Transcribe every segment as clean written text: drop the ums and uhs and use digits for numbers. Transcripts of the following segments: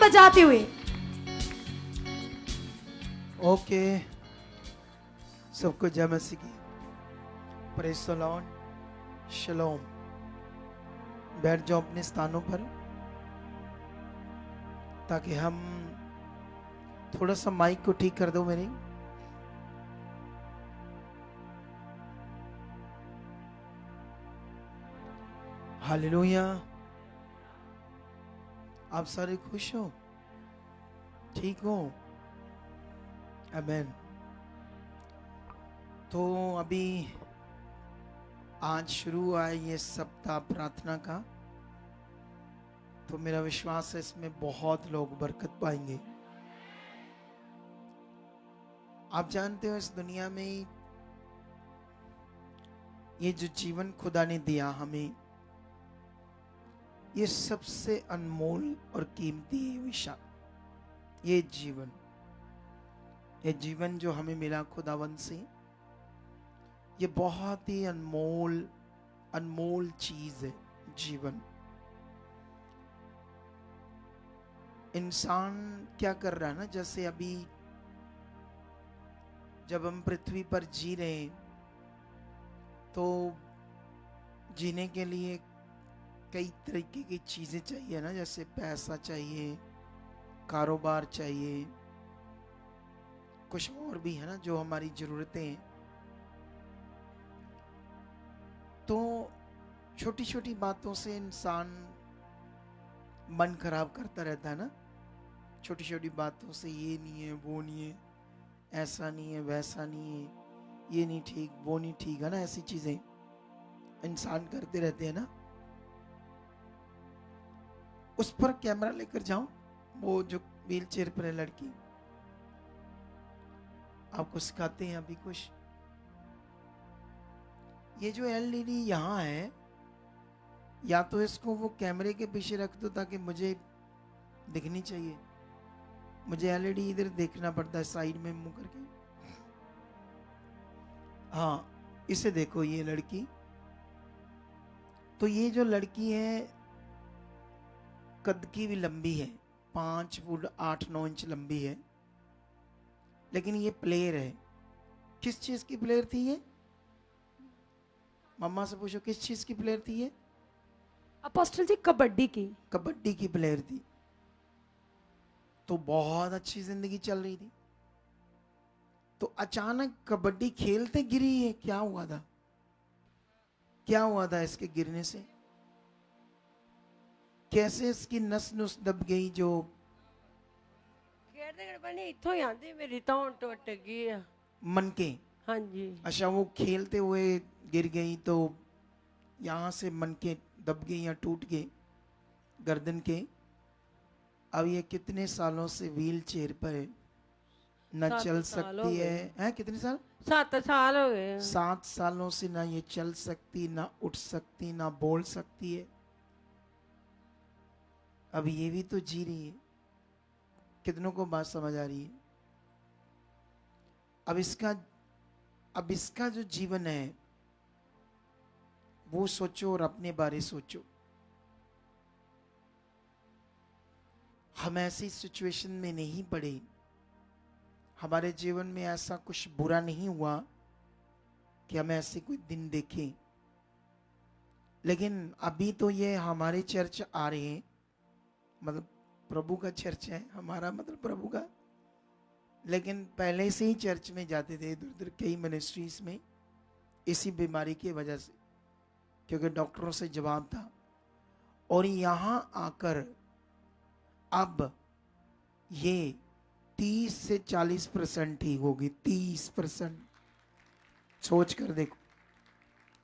बजाते हुए। ओके, सबको जय मसीह की। Praise the Lord, shalom. बैठ जाओ अपने स्थानों पर ताकि हम थोड़ा सा माइक को ठीक कर दो मेरी। हालेलुया। आप सारे खुश हो, ठीक हो? आमेन। तो अभी आज शुरू हुआ है ये सप्ताह प्रार्थना का, तो मेरा विश्वास है इसमें बहुत लोग बरकत पाएंगे। आप जानते हो इस दुनिया में ये जो जीवन खुदा ने दिया हमें, ये सबसे अनमोल और कीमती है विषय। ये जीवन जो हमें मिला खुदावन से, ये बहुत ही अनमोल चीज है। जीवन, इंसान क्या कर रहा है ना, जैसे अभी जब हम पृथ्वी पर जी रहे हैं तो जीने के लिए कई तरीके की चीजें चाहिए ना, जैसे पैसा चाहिए, कारोबार चाहिए, कुछ और भी है ना जो हमारी जरूरतें हैं। तो छोटी छोटी बातों से इंसान मन खराब करता रहता है ना। छोटी छोटी बातों से, ये नहीं है, वो नहीं है, ऐसा नहीं है, वैसा नहीं है, ये नहीं ठीक, वो नहीं ठीक, है ना। ऐसी चीजें इंसान करते रहते हैं ना। उस पर कैमरा लेकर जाओ, वो जो व्हील चेयर पर है लड़की, आपको सिखाते हैं अभी कुछ। ये जो एलईडी यहाँ है, या तो इसको वो कैमरे के पीछे रख दो ताकि मुझे दिखनी चाहिए। मुझे एलईडी इधर देखना पड़ता है साइड में मुंह करके। हाँ, इसे देखो, ये लड़की। तो ये जो लड़की है कद की भी लंबी है, 5 फुट 8-9 इंच लंबी है, लेकिन ये प्लेयर है। किस चीज की प्लेयर थी ये? मम्मा से पूछो, किस चीज की प्लेयर थी ये? अपोस्टल जी, कबड्डी की। कबड्डी की प्लेयर थी। तो बहुत अच्छी जिंदगी चल रही थी, तो अचानक कबड्डी खेलते गिरी है। क्या हुआ था? क्या हुआ था इसके गिरने से? कैसे इसकी नस नुस दब गई जो ਖੇਡਦੇ ਬਣੀ ਇੱਥੋਂ ਹੀ ਆਂਦੀ ਮੇਰੀ ਤਾਂ ਟੁੱਟ ਗਈ ਆ। मन के। ਹਾਂਜੀ अच्छा, वो खेलते हुए गिर गई तो यहाँ से मन के दब गई या टूट गए गर्दन के। अब ये कितने सालों से व्हील चेयर पर है, न 7 चल साल हो सकती गए। है। कितने साल? 7 साल हो गए। 7 सालों से ना ये चल सकती, ना उठ सकती, ना बोल सकती है। अब ये भी तो जी रही है। कितनों को बात समझ आ रही है? अब इसका जो जीवन है वो सोचो और अपने बारे सोचो। हम ऐसी सिचुएशन में नहीं पड़े, हमारे जीवन में ऐसा कुछ बुरा नहीं हुआ कि हम ऐसे कोई दिन देखें। लेकिन अभी तो ये हमारे चर्च आ रहे हैं, मतलब प्रभु का चर्च है हमारा, मतलब प्रभु का। लेकिन पहले से ही चर्च में जाते थे इधर उधर कई मिनिस्ट्रीज में, इसी बीमारी की वजह से, क्योंकि डॉक्टरों से जवाब था। और यहाँ आकर अब ये 30 से 40% ठीक होगी। 30%। सोच कर देखो,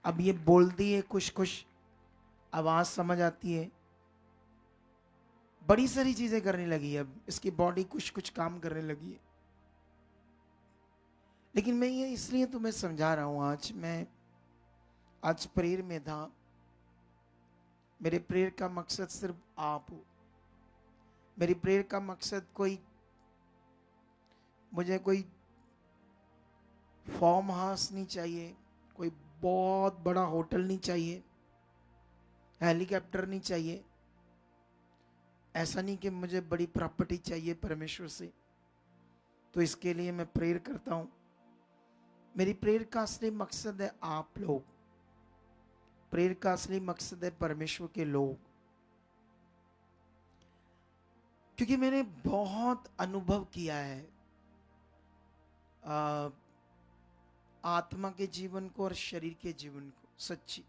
अब ये बोलती है, कुछ कुछ आवाज समझ आती है, बड़ी सारी चीजें करने लगी है। अब इसकी बॉडी कुछ कुछ काम करने लगी है। लेकिन मैं ये इसलिए तुम्हें समझा रहा हूं, आज प्रेयर में था। मेरे प्रेयर का मकसद सिर्फ आप हो। मेरी प्रेयर का मकसद मुझे कोई फार्म हाउस नहीं चाहिए, कोई बहुत बड़ा होटल नहीं चाहिए, हेलीकॉप्टर नहीं चाहिए। ऐसा नहीं कि मुझे बड़ी प्रॉपर्टी चाहिए परमेश्वर से, तो इसके लिए मैं प्रेयर करता हूं। मेरी प्रेयर का असली मकसद है आप लोग, प्रेयर का असली मकसद है परमेश्वर के लोग। क्योंकि मैंने बहुत अनुभव किया है आत्मा के जीवन को और शरीर के जीवन को। सच्ची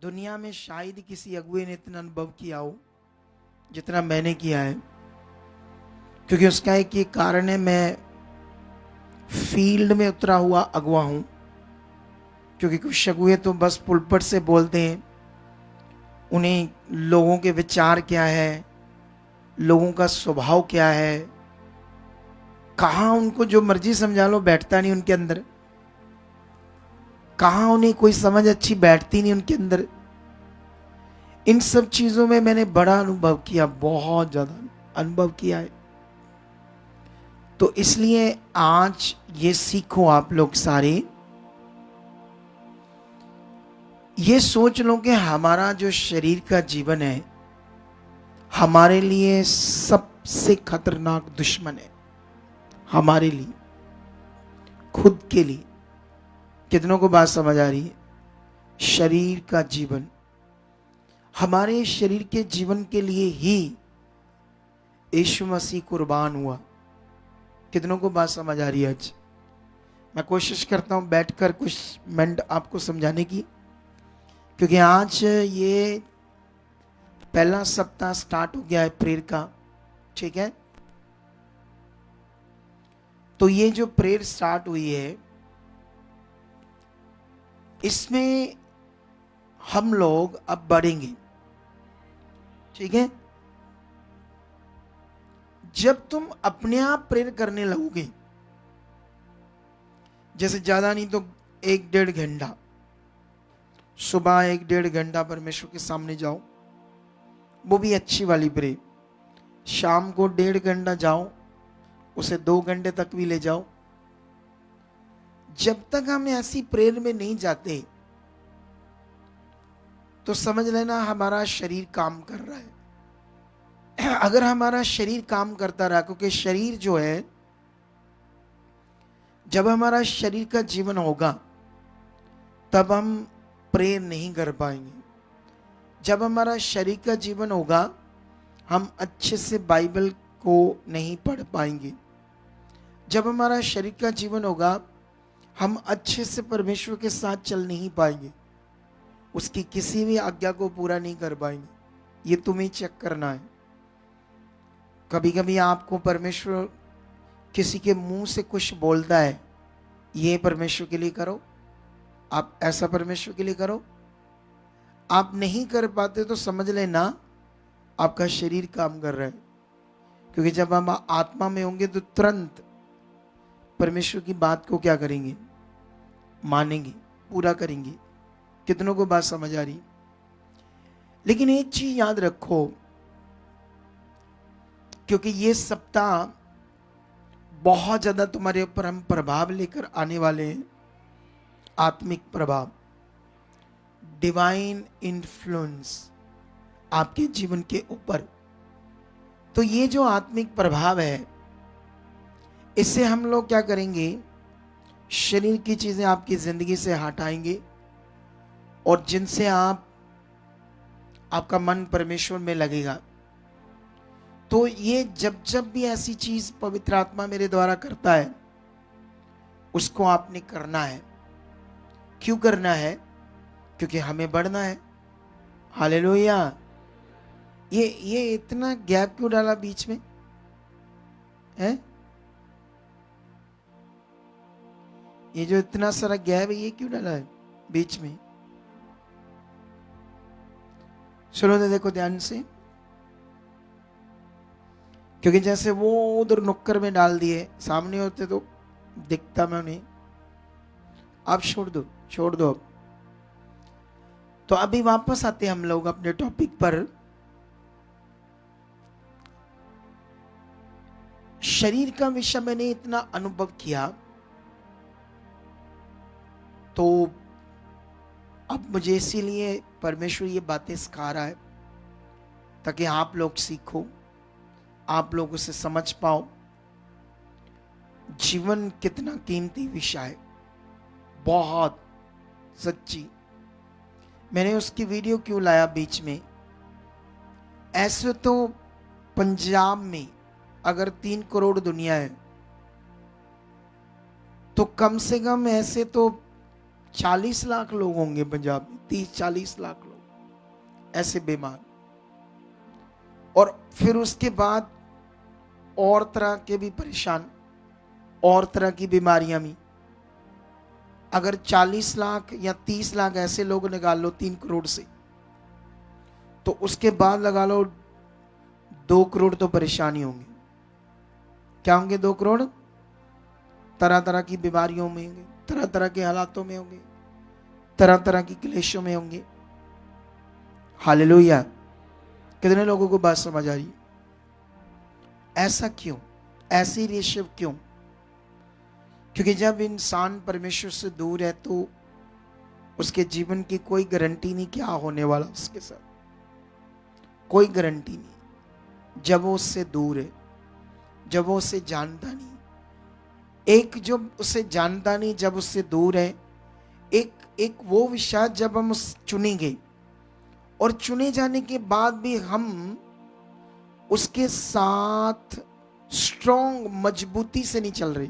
दुनिया में शायद किसी अगुए ने इतना अनुभव किया हो जितना मैंने किया है। क्योंकि उसका एक ये कारण है, मैं फील्ड में उतरा हुआ अगुआ हूं। क्योंकि कुछ अगुए तो बस पुलपट से बोलते हैं, उन्हें लोगों के विचार क्या है, लोगों का स्वभाव क्या है, कहां उनको जो मर्जी समझा लो बैठता नहीं उनके अंदर, कहां उन्हें कोई समझ अच्छी बैठती नहीं उनके अंदर। इन सब चीजों में मैंने बड़ा अनुभव किया, बहुत ज्यादा अनुभव किया है। तो इसलिए आज ये सीखो आप लोग सारे, ये सोच लो कि हमारा जो शरीर का जीवन है हमारे लिए सबसे खतरनाक दुश्मन है। हमारे लिए, खुद के लिए। कितनों को बात समझ आ रही है? शरीर का जीवन, हमारे शरीर के जीवन के लिए ही यीशु मसीह कुर्बान हुआ। कितनों को बात समझ आ रही है? आज मैं कोशिश करता हूं बैठकर कुछ मिनट आपको समझाने की, क्योंकि आज ये पहला सप्ताह स्टार्ट हो गया है प्रेयर का, ठीक है? तो ये जो प्रेयर स्टार्ट हुई है इसमें हम लोग अब बढ़ेंगे, ठीक है? जब तुम अपने आप प्रेयर करने लगोगे, जैसे ज्यादा नहीं तो 1-1.5 घंटा, सुबह 1-1.5 घंटा परमेश्वर के सामने जाओ, वो भी अच्छी वाली प्रेयर। शाम को 1.5 घंटा जाओ, उसे 2 घंटे तक भी ले जाओ। जब तक हम ऐसी प्रेयर में नहीं जाते तो समझ लेना हमारा शरीर काम कर रहा है। अगर हमारा शरीर काम करता रहा, क्योंकि शरीर जो है, जब हमारा शरीर का जीवन होगा तब हम प्रेयर नहीं कर पाएंगे। जब हमारा शरीर का जीवन होगा हम अच्छे से बाइबल को नहीं पढ़ पाएंगे। जब हमारा शरीर का जीवन होगा हम अच्छे से परमेश्वर के साथ चल नहीं पाएंगे, उसकी किसी भी आज्ञा को पूरा नहीं कर पाएंगे। ये तुम्हें चेक करना है। कभी कभी आपको परमेश्वर किसी के मुंह से कुछ बोलता है, ये परमेश्वर के लिए करो, आप ऐसा परमेश्वर के लिए करो, आप नहीं कर पाते तो समझ लेना आपका शरीर काम कर रहा है। क्योंकि जब हम आत्मा में होंगे तो तुरंत परमेश्वर की बात को क्या करेंगे? मानेंगे, पूरा करेंगे। कितनों को बात समझ आ रही? लेकिन एक चीज याद रखो, क्योंकि ये सप्ताह बहुत ज्यादा तुम्हारे ऊपर हम प्रभाव लेकर आने वाले हैं, आत्मिक प्रभाव, डिवाइन इन्फ्लुएंस आपके जीवन के ऊपर। तो ये जो आत्मिक प्रभाव है, इससे हम लोग क्या करेंगे? शरीर की चीजें आपकी जिंदगी से हटाएंगे और जिनसे आपका मन परमेश्वर में लगेगा। तो ये जब जब भी ऐसी चीज पवित्र आत्मा मेरे द्वारा करता है, उसको आपने करना है। क्यों करना है? क्योंकि हमें बढ़ना है। हालेलुया। ये इतना गैप क्यों डाला बीच में है? ये जो इतना सारा गैप है, ये क्यों डाला है बीच में? सुनो तो देखो ध्यान से, क्योंकि जैसे वो उधर नुक्कर में डाल दिए, सामने होते तो दिखता मैं उन्हें। आप छोड़ दो अब। तो अभी वापस आते हम लोग अपने टॉपिक पर। शरीर का विषय मैंने इतना अनुभव किया, तो अब मुझे इसीलिए परमेश्वर ये बातें सिखा रहा है। ताकि आप लोग सीखो, आप लोग उसे समझ पाओ। जीवन कितना कीमती विषय है, बहुत सच्ची। मैंने उसकी वीडियो क्यों लाया बीच में, ऐसे तो पंजाब में अगर 3 करोड़ दुनिया है तो कम से कम ऐसे तो 40 लाख लोग होंगे पंजाब में, 30-40 लाख लोग ऐसे बीमार। और फिर उसके बाद और तरह के भी परेशान, और तरह की बीमारियां भी। अगर 40 लाख या 30 लाख ऐसे लोग निकाल लो 3 करोड़ से, तो उसके बाद लगा लो 2 करोड़ तो परेशानी होंगे। क्या होंगे? 2 करोड़ तरह तरह की बीमारियों में होंगे, तरह तरह के हालातों में होंगे, तरह तरह की क्लेशों में होंगे। हालेलुया। कितने लोगों को बात समझ आ रही है? ऐसा क्यों? ऐसी रेशव क्यों? क्योंकि जब इंसान परमेश्वर से दूर है तो उसके जीवन की कोई गारंटी नहीं क्या होने वाला उसके साथ, कोई गारंटी नहीं। जब वो उससे दूर है, जब वो उसे जानता नहीं, एक जो उसे जानता नहीं, जब उससे दूर है, एक वो विषय जब हम उस चुनेंगे, और चुने जाने के बाद भी हम उसके साथ स्ट्रॉन्ग मजबूती से नहीं चल रहे।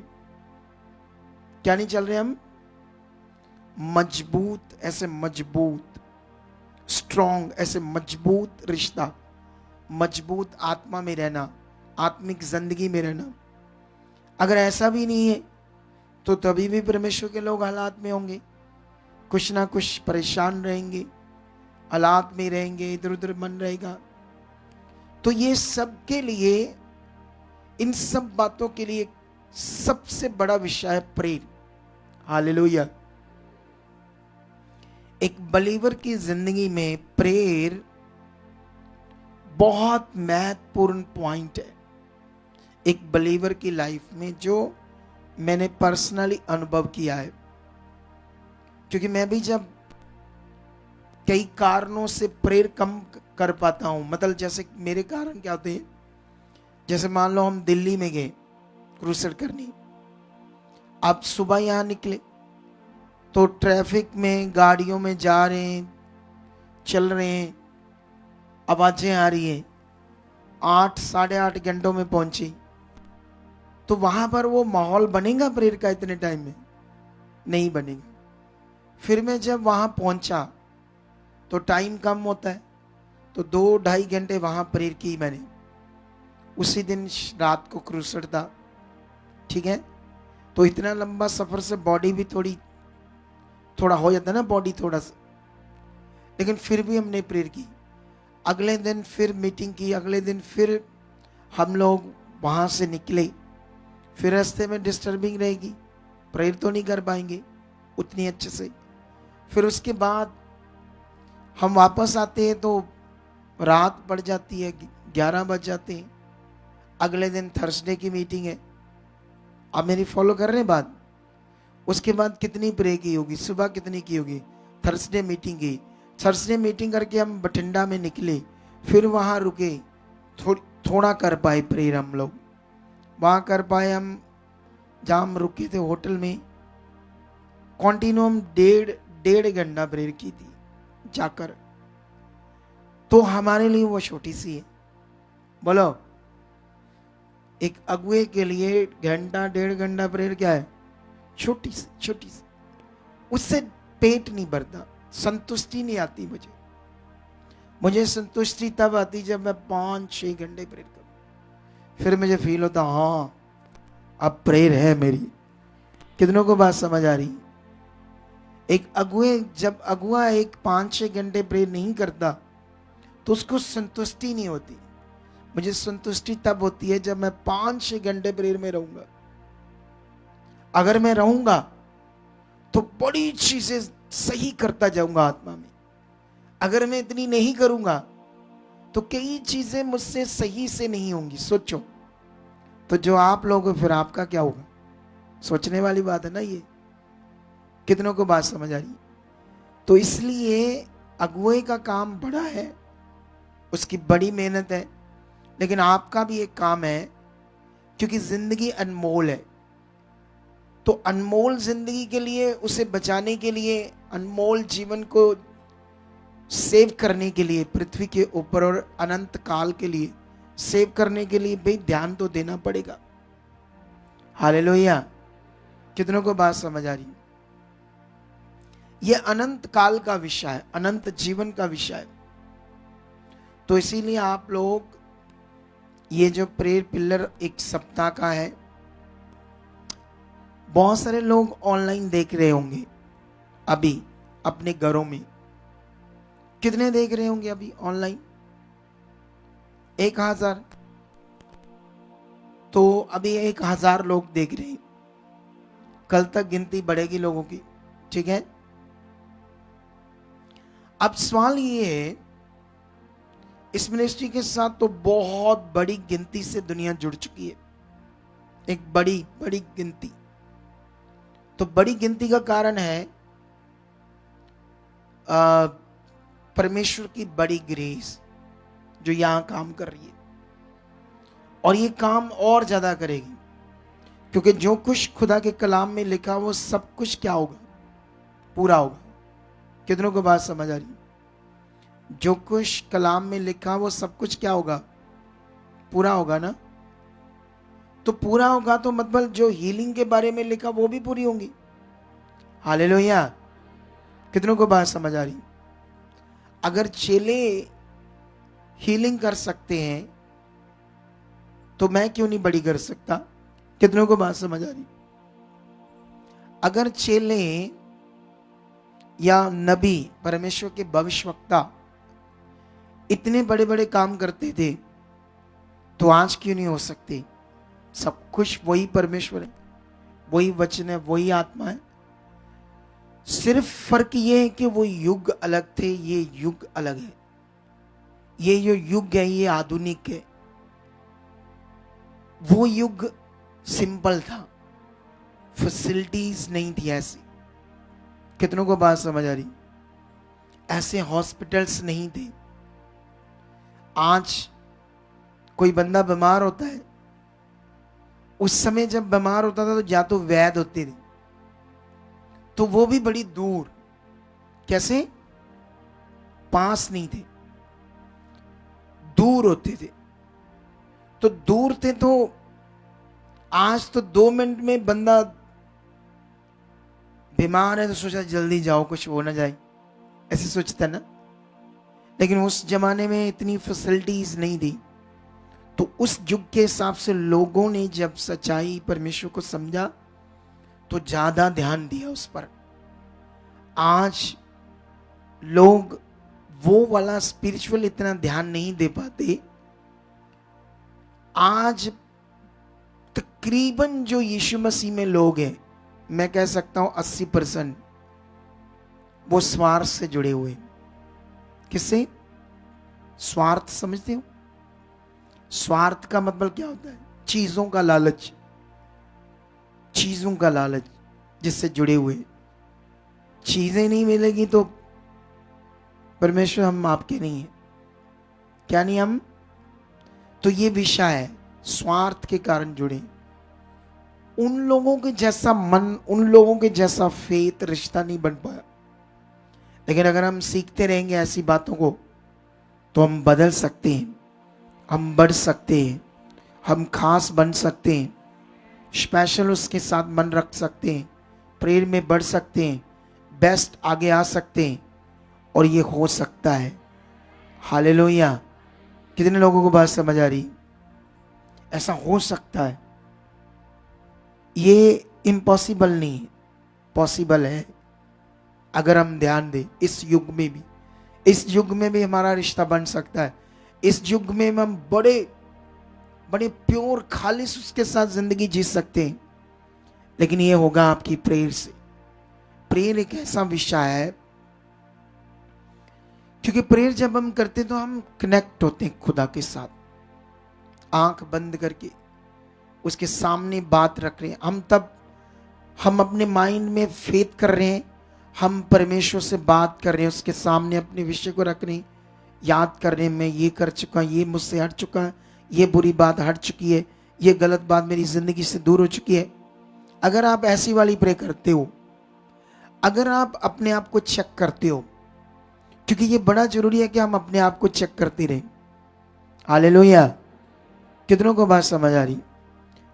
क्या नहीं चल रहे हम? मजबूत, ऐसे मजबूत, स्ट्रॉन्ग, ऐसे मजबूत रिश्ता, मजबूत आत्मा में रहना, आत्मिक जिंदगी में रहना। अगर ऐसा भी नहीं है तो तभी भी परमेश्वर के लोग हालात में होंगे, कुछ ना कुछ परेशान रहेंगे, हालात में रहेंगे, इधर उधर मन रहेगा। तो ये सब के लिए, इन सब बातों के लिए सबसे बड़ा विषय है प्रेयर। हालेलुया। एक बलीवर की जिंदगी में प्रेयर बहुत महत्वपूर्ण पॉइंट है एक बलीवर की लाइफ में, जो मैंने पर्सनली अनुभव किया है। क्योंकि मैं भी जब कई कारणों से प्रेयर कम कर पाता हूं, मतलब जैसे मेरे कारण क्या होते हैं, जैसे मान लो हम दिल्ली में गए क्रूसेड करने, आप सुबह यहां निकले तो ट्रैफिक में, गाड़ियों में जा रहे हैं, चल रहे हैं, आवाजें आ रही हैं, 8-8.5 घंटों में पहुंचे, तो वहां पर वो माहौल बनेगा प्रेयर का इतने टाइम में? नहीं बनेगा। फिर मैं जब वहां पहुंचा तो टाइम कम होता है, तो 2-2.5 घंटे वहां प्रेयर की मैंने। उसी दिन रात को क्रूसेड था, ठीक है। तो इतना लंबा सफर से बॉडी भी थोड़ा हो जाता है ना, बॉडी थोड़ा सा, लेकिन फिर भी हमने प्रेयर की। अगले दिन फिर मीटिंग की, अगले दिन फिर हम लोग वहां से निकले। फिर रास्ते में डिस्टर्बिंग रहेगी, प्रेयर तो नहीं कर पाएंगे उतनी अच्छे से। फिर उसके बाद हम वापस आते हैं तो रात पड़ जाती है, 11 बज जाते हैं। अगले दिन थर्सडे की मीटिंग है। आप मेरी फॉलो कर रहे हैं बात? उसके बाद कितनी प्रे की होगी, सुबह कितनी की होगी, थर्सडे मीटिंग की। थर्सडे मीटिंग करके हम बठिंडा में निकले, फिर वहाँ रुके, थोड़ा कर पाए प्रेयर हम लोग, वहाँ कर पाए हम। जहाँ हम रुके थे होटल में, कंटिन्यू हम 1.5 घंटा प्रेयर की थी जाकर। तो हमारे लिए वो छोटी सी है, बोलो। एक अगुए के लिए 1.5 घंटा प्रेयर क्या है? छोटी सी। उससे पेट नहीं भरता, संतुष्टि नहीं आती मुझे संतुष्टि तब आती जब मैं 5-6 घंटे प्रेयर करूं। फिर मुझे फील होता, हाँ अब प्रेयर है मेरी। कितनों को बात समझ आ रही? एक अगुए, जब अगुआ एक 5-6 घंटे प्रेयर नहीं करता तो उसको संतुष्टि नहीं होती। मुझे संतुष्टि तब होती है जब मैं 5-6 घंटे प्रेयर में रहूंगा। अगर मैं रहूंगा तो बड़ी चीजें सही करता जाऊंगा आत्मा में। अगर मैं इतनी नहीं करूंगा तो कई चीजें मुझसे सही से नहीं होंगी। सोचो तो जो आप लोग हो, फिर आपका क्या होगा? सोचने वाली बात है ना ये। कितनों को बात समझ आ रही? तो इसलिए अगुए का काम बड़ा है उसकी बड़ी मेहनत है, लेकिन आपका भी एक काम है, क्योंकि जिंदगी अनमोल है। तो अनमोल जिंदगी के लिए, उसे बचाने के लिए, अनमोल जीवन को सेव करने के लिए, पृथ्वी के ऊपर और अनंत काल के लिए सेव करने के लिए भाई ध्यान तो देना पड़ेगा। हालेलुया। कितनों को बात समझ आ रही? यह अनंत काल का विषय है, अनंत जीवन का विषय है। तो इसीलिए आप लोग ये जो प्रेयर पिलर एक सप्ताह का है, बहुत सारे लोग ऑनलाइन देख रहे होंगे अभी अपने घरों में। कितने देख रहे होंगे अभी ऑनलाइन? 1000। तो अभी 1000 लोग देख रहे हैं। कल तक गिनती बढ़ेगी लोगों की, ठीक है? अब सवाल ये है, इस मिनिस्ट्री के साथ तो बहुत बड़ी गिनती से दुनिया जुड़ चुकी है, एक बड़ी बड़ी गिनती। तो बड़ी गिनती का कारण है परमेश्वर की बड़ी ग्रेस जो यहां काम कर रही है, और ये काम और ज्यादा करेगी, क्योंकि जो कुछ खुदा के कलाम में लिखा वो सब कुछ क्या होगा? पूरा होगा। कितनों को बात समझ आ रही? जो कुछ कलाम में लिखा वो सब कुछ क्या होगा? पूरा होगा ना। तो पूरा होगा तो मतलब जो हीलिंग के बारे में लिखा वो भी पूरी होंगी। हालेलुया। कितनों को बात समझ आ रही? अगर चेले हीलिंग कर सकते हैं तो मैं क्यों नहीं बड़ी कर सकता? कितनों को बात समझ आ रही? अगर चेले या नबी, परमेश्वर के भविष्यवक्ता इतने बड़े बड़े काम करते थे तो आज क्यों नहीं हो सकते? सब कुछ वही परमेश्वर है, वही वचन है, वही आत्मा है। सिर्फ फर्क ये है कि वो युग अलग थे, ये युग अलग है। ये जो युग है ये आधुनिक है। वो युग सिंपल था, फैसिलिटीज नहीं थी ऐसी। कितनों को बात समझ आ रही? ऐसे हॉस्पिटल्स नहीं थे। आज कोई बंदा बीमार होता है, उस समय जब बीमार होता था तो या तो वैद्य होते थे, तो वो भी बड़ी दूर। कैसे? पास नहीं थे, दूर होते थे। तो दूर थे तो आज तो 2 मिनट में बंदा बीमार है तो सोचा जल्दी जाओ कुछ हो ना जाए, ऐसे सोचता ना। लेकिन उस जमाने में इतनी फैसिलिटीज नहीं थी। तो उस युग के हिसाब से लोगों ने जब सच्चाई परमेश्वर को समझा तो ज्यादा ध्यान दिया उस पर। आज लोग वो वाला स्पिरिचुअल इतना ध्यान नहीं दे पाते। आज तकरीबन जो यीशु मसीह में लोग हैं, मैं कह सकता हूं 80% वो स्वार्थ से जुड़े हुए हैं। किससे? स्वार्थ। समझते हो? स्वार्थ का मतलब क्या होता है? चीजों का लालच, चीजों का लालच जिससे जुड़े हुए। चीजें नहीं मिलेगी तो परमेश्वर हम आपके नहीं है। क्या नहीं हम? तो ये विषय है, स्वार्थ के कारण जुड़े। उन लोगों के जैसा मन, उन लोगों के जैसा फेथ रिश्ता नहीं बन पाया। लेकिन अगर हम सीखते रहेंगे ऐसी बातों को तो हम बदल सकते हैं, हम बढ़ सकते हैं, हम खास बन सकते हैं, स्पेशल उसके साथ मन रख सकते हैं, प्रेयर में बढ़ सकते हैं, बेस्ट आगे आ सकते हैं, और ये हो सकता है। हालेलुया। कितने लोगों को बात समझ आ रही? ऐसा हो सकता है। ये इम्पॉसिबल नहीं है, पॉसिबल है अगर हम ध्यान दें। इस युग में भी, इस युग में भी हमारा रिश्ता बन सकता है। इस युग में हम बड़े बड़े प्योर खालिश उसके साथ जिंदगी जी सकते हैं। लेकिन ये होगा आपकी प्रेयर से। प्रेयर एक ऐसा विषय है, क्योंकि प्रेयर जब हम करते हैं तो हम कनेक्ट होते हैं खुदा के साथ। आंख बंद करके उसके सामने बात रख रहे हैं हम, तब हम अपने माइंड में फेथ कर रहे हैं, हम परमेश्वर से बात कर रहे हैं, उसके सामने अपने विषय को रख रहे हैं। याद करने में, ये कर चुका, ये मुझसे हट चुका है, ये बुरी बात हट चुकी है, ये गलत बात मेरी जिंदगी से दूर हो चुकी है। अगर आप ऐसी वाली प्रे करते हो, अगर आप अपने आप को चेक करते हो, क्योंकि ये बड़ा जरूरी है कि हम अपने आप को चेक करते रहें। हालेलुया। कितनों को बात समझ आ रही?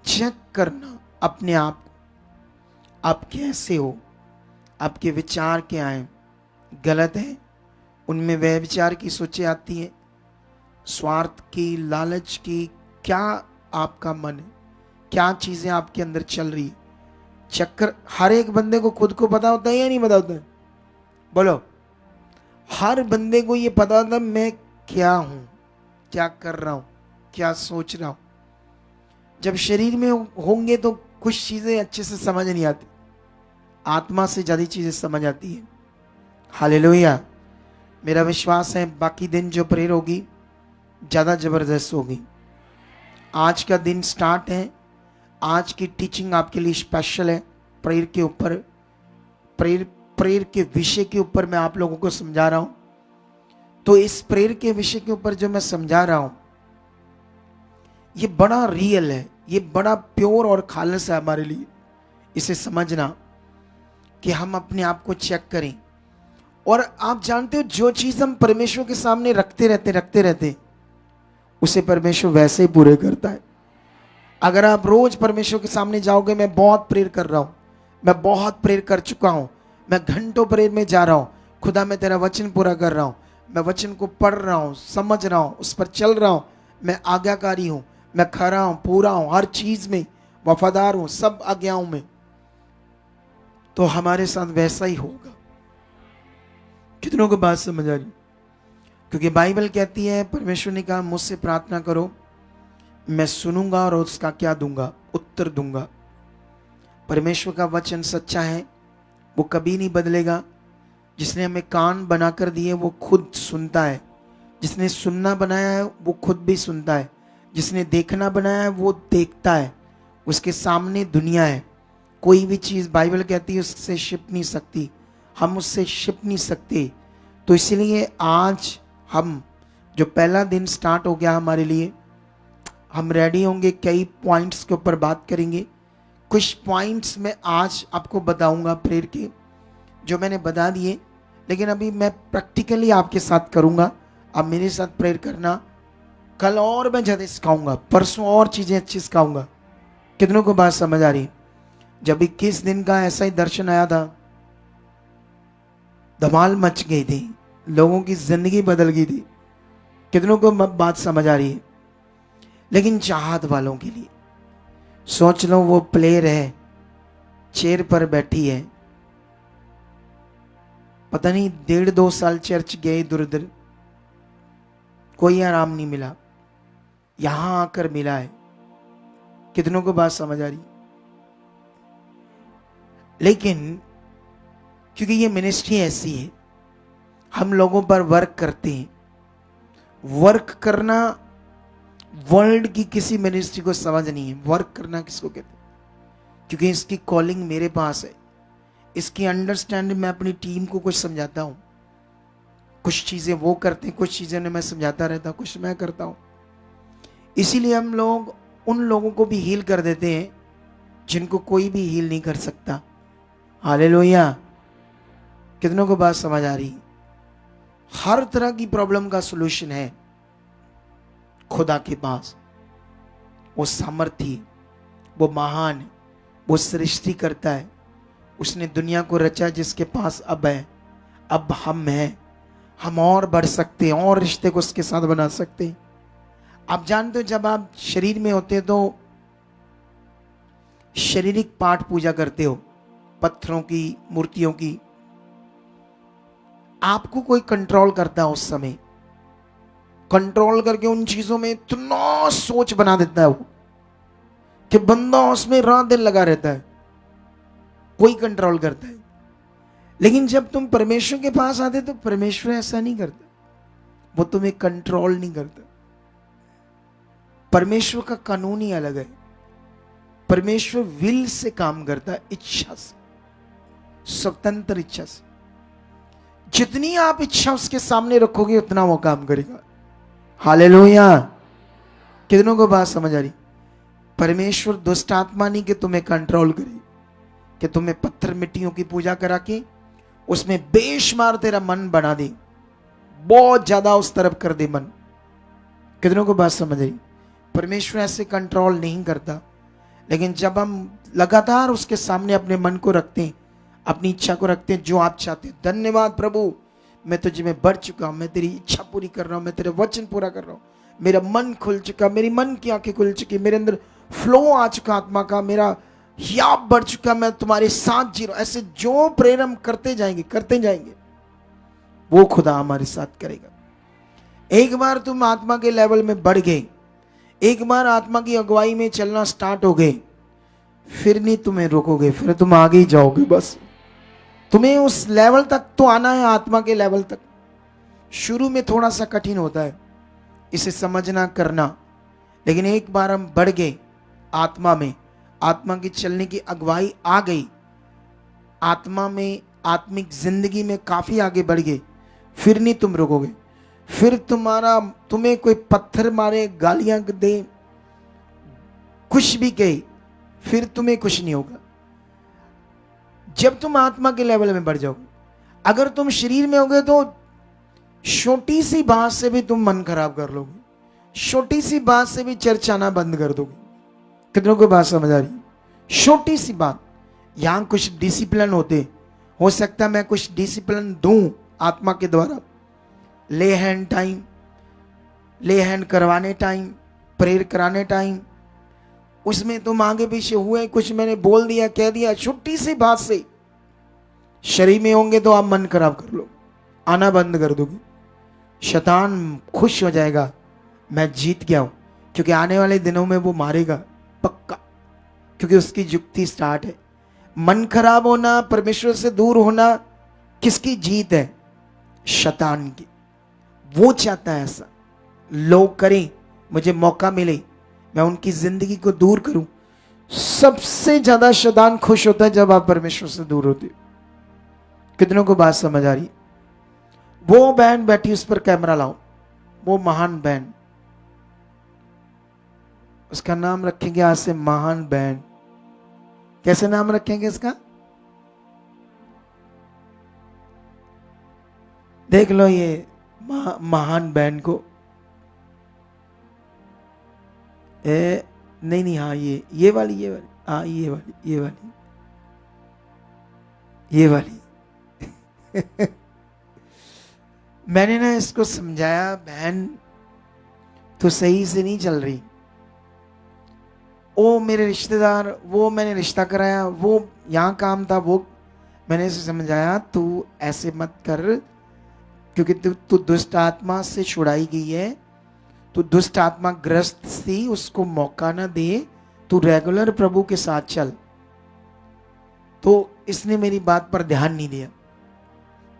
चेक करना अपने आप को, आप कैसे हो, आपके विचार क्या हैं, गलत है, उनमें वह विचार की सोचें आती हैं, स्वार्थ की, लालच की, क्या आपका मन है, क्या चीजें आपके अंदर चल रही है। चक्कर हर एक बंदे को खुद को पता होता है या नहीं पता होता है? बोलो। हर बंदे को ये पता होता है मैं क्या हूं, क्या कर रहा हूं, क्या सोच रहा हूं। जब शरीर में होंगे तो कुछ चीजें अच्छे से समझ नहीं आती, आत्मा से ज्यादा चीजें समझ आती है। हालेलुया। मेरा विश्वास है बाकी दिन जो प्रेयर होगी ज्यादा जबरदस्त होगी। आज का दिन स्टार्ट है, आज की टीचिंग आपके लिए स्पेशल है। प्रेयर के ऊपर, प्रेयर के विषय के ऊपर मैं आप लोगों को समझा रहा हूं। तो इस प्रेयर के विषय के ऊपर जो मैं समझा रहा हूं, ये बड़ा रियल है, ये बड़ा प्योर और खालिस है हमारे लिए। इसे समझना कि हम अपने आप को चेक करें। और आप जानते हो जो चीज हम परमेश्वर के सामने रखते रहते उसे परमेश्वर वैसे ही पूरे करता है। अगर आप रोज परमेश्वर के सामने जाओगे, मैं बहुत प्रेयर कर रहा हूं, मैं बहुत प्रेयर कर चुका हूं, मैं घंटों प्रेयर में जा रहा हूं, खुदा मैं तेरा वचन पूरा कर रहा हूं, मैं वचन को पढ़ रहा हूं, समझ रहा हूं, उस पर चल रहा हूं, मैं आज्ञाकारी हूं, मैं खरा हूं, पूरा हूं, हर चीज में वफादार हूं, सब आज्ञाओं में, तो हमारे साथ वैसा ही होगा। कितनों को बात समझ आ रही? क्योंकि बाइबल कहती है, परमेश्वर ने कहा मुझसे प्रार्थना करो, मैं सुनूंगा और उसका क्या दूंगा, उत्तर दूंगा। परमेश्वर का वचन सच्चा है, वो कभी नहीं बदलेगा। जिसने हमें कान बनाकर दिए वो खुद सुनता है, जिसने सुनना बनाया है वो खुद भी सुनता है, जिसने देखना बनाया है वो देखता है। उसके सामने दुनिया है, कोई भी चीज़ बाइबल कहती है उससे छिप नहीं सकती, हम उससे छिप नहीं सकते। तो इसलिए आज हम जो पहला दिन स्टार्ट हो गया हमारे लिए, हम रेडी होंगे, कई पॉइंट्स के ऊपर बात करेंगे। कुछ पॉइंट्स मैं आज आपको बताऊंगा प्रेयर के, जो मैंने बता दिए, लेकिन अभी मैं प्रैक्टिकली आपके साथ करूंगा। अब मेरे साथ प्रेयर करना। कल और मैं ज़्यादा सिखाऊंगा, परसों और चीज़ें अच्छी सिखाऊंगा। कितनों को बात समझ आ रही? जब 21 दिन का ऐसा ही दर्शन आया था, धमाल मच गई थी, लोगों की जिंदगी बदल गई थी। कितनों को बात समझ आ रही है? लेकिन चाहत वालों के लिए सोच लो, वो प्लेयर है, चेयर पर बैठी है, पता नहीं 1.5-2 साल चर्च गए इधर उधर, कोई आराम नहीं मिला, यहां आकर मिला है। कितनों को बात समझ आ रही? लेकिन क्योंकि ये मिनिस्ट्री ऐसी है, हम लोगों पर वर्क करते हैं। वर्क करना वर्ल्ड की किसी मिनिस्ट्री को समझ नहीं है। वर्क करना किसको कहते हैं? क्योंकि इसकी कॉलिंग मेरे पास है, इसकी अंडरस्टैंडिंग मैं अपनी टीम को कुछ समझाता हूं, कुछ चीजें वो करते हैं, कुछ चीजें मैं समझाता रहता हूं, कुछ मैं करता हूं। इसीलिए हम लोग उन लोगों को भी हील कर देते हैं जिनको कोई भी हील नहीं कर सकता। हालेलुया। कितनों को बात समझ आ रही? हर तरह की प्रॉब्लम का सॉल्यूशन है खुदा के पास। वो सामर्थी, वो महान, वो सृष्टि करता है, उसने दुनिया को रचा जिसके पास अब है, अब हम हैं, हम और बढ़ सकते हैं और रिश्ते को उसके साथ बना सकते हैं। आप जानते हो जब आप शरीर में होते हो तो शारीरिक पाठ पूजा करते हो, पत्थरों की, मूर्तियों की, आपको कोई कंट्रोल करता है। उस समय कंट्रोल करके उन चीजों में इतना सोच बना देता है वो कि बंदा उसमें रात दिन लगा रहता है, कोई कंट्रोल करता है। लेकिन जब तुम परमेश्वर के पास आते तो परमेश्वर ऐसा नहीं करता, वो तुम्हें कंट्रोल नहीं करता। परमेश्वर का कानून ही अलग है। परमेश्वर विल से काम करता है, इच्छा से, स्वतंत्र इच्छा से। जितनी आप इच्छा उसके सामने रखोगे उतना वो काम करेगा। हालेलुया। कितनों को बात समझ आ रही? परमेश्वर दुष्ट आत्मा नहीं कि तुम्हें कंट्रोल करे, कि तुम्हें पत्थर मिट्टियों की पूजा करा के उसमें बेशुमार तेरा मन बना दे, बहुत ज्यादा उस तरफ कर दे मन। कितनों को बात समझ आई? परमेश्वर ऐसे कंट्रोल नहीं करता। लेकिन जब हम लगातार उसके सामने अपने मन को रखते हैं, अपनी इच्छा को रखते हैं, जो आप चाहते हैं, धन्यवाद प्रभु, मैं तुझे में बढ़ चुका हूं, मैं तेरी इच्छा पूरी कर रहा हूं, मैं तेरे वचन पूरा कर रहा हूं, मेरा मन खुल चुका, मेरी मन की आंखें खुल चुकी, मेरे अंदर फ्लो आ चुका आत्मा का, मेरा याब बढ़ चुका, मैं तुम्हारे साथ जी रहा हूं। ऐसे जो प्रेर हम करते जाएंगे वो खुदा हमारे साथ करेगा। एक बार तुम आत्मा के लेवल में बढ़ गए, एक बार आत्मा की अगुवाई में चलना स्टार्ट हो गए, फिर नहीं तुम्हें रोकोगे, फिर तुम आगे ही जाओगे। बस तुम्हें उस लेवल तक तो आना है, आत्मा के लेवल तक। शुरू में थोड़ा सा कठिन होता है इसे समझना करना, लेकिन एक बार हम बढ़ गए आत्मा में, आत्मा की चलने की अगुवाई आ गई, आत्मा में, आत्मिक जिंदगी में काफी आगे बढ़ गए, फिर नहीं तुम रुकोगे। फिर तुम्हें कोई पत्थर मारे, गालियां दे, कुछ भी कहे, फिर तुम्हें कुछ नहीं होगा। जब तुम आत्मा के लेवल में बढ़ जाओगे, अगर तुम शरीर में होगे तो छोटी सी बात से भी तुम मन खराब कर लोगे, छोटी सी बात से भी चर्च आना बंद कर दोगे। कितनों को बात समझ आ रही? छोटी सी बात। यहां कुछ डिसिप्लिन होते, हो सकता है मैं कुछ डिसिप्लिन दूं आत्मा के द्वारा, ले हैंड टाइम, ले हैंड करवाने टाइम, प्रेयर कराने टाइम, उसमें तुम आगे पीछे हुए, कुछ मैंने बोल दिया, कह दिया, छोटी सी बात से शरीर में होंगे तो आप मन खराब कर लो, आना बंद कर दोगे। शैतान खुश हो जाएगा, मैं जीत गया हूं, क्योंकि आने वाले दिनों में वो मारेगा पक्का, क्योंकि उसकी युक्ति स्टार्ट है। मन खराब होना, परमेश्वर से दूर होना, किसकी जीत है? शैतान की। वो चाहता है ऐसा लोग करें, मुझे मौका मिले, मैं उनकी जिंदगी को दूर करूं। सबसे ज्यादा शैतान खुश होता है जब आप परमेश्वर से दूर होते हो। कितनों को बात समझ आ रही? वो बहन बैठी, उस पर कैमरा लाओ, वो महान बहन, उसका नाम रखेंगे आज से महान बहन। कैसे नाम रखेंगे इसका? देख लो ये महान बहन को। नहीं, हाँ ये वाली, हाँ ये वाली मैंने ना इसको समझाया, बहन तो सही से नहीं चल रही, वो मेरे रिश्तेदार, वो मैंने रिश्ता कराया, वो यहाँ काम था, वो मैंने इसे समझाया, तू ऐसे मत कर, क्योंकि तू दुष्ट आत्मा से छुड़ाई गई है, तू दुष्ट आत्मा ग्रस्त थी, उसको मौका ना दे, तू रेगुलर प्रभु के साथ चल। तो इसने मेरी बात पर ध्यान नहीं दिया,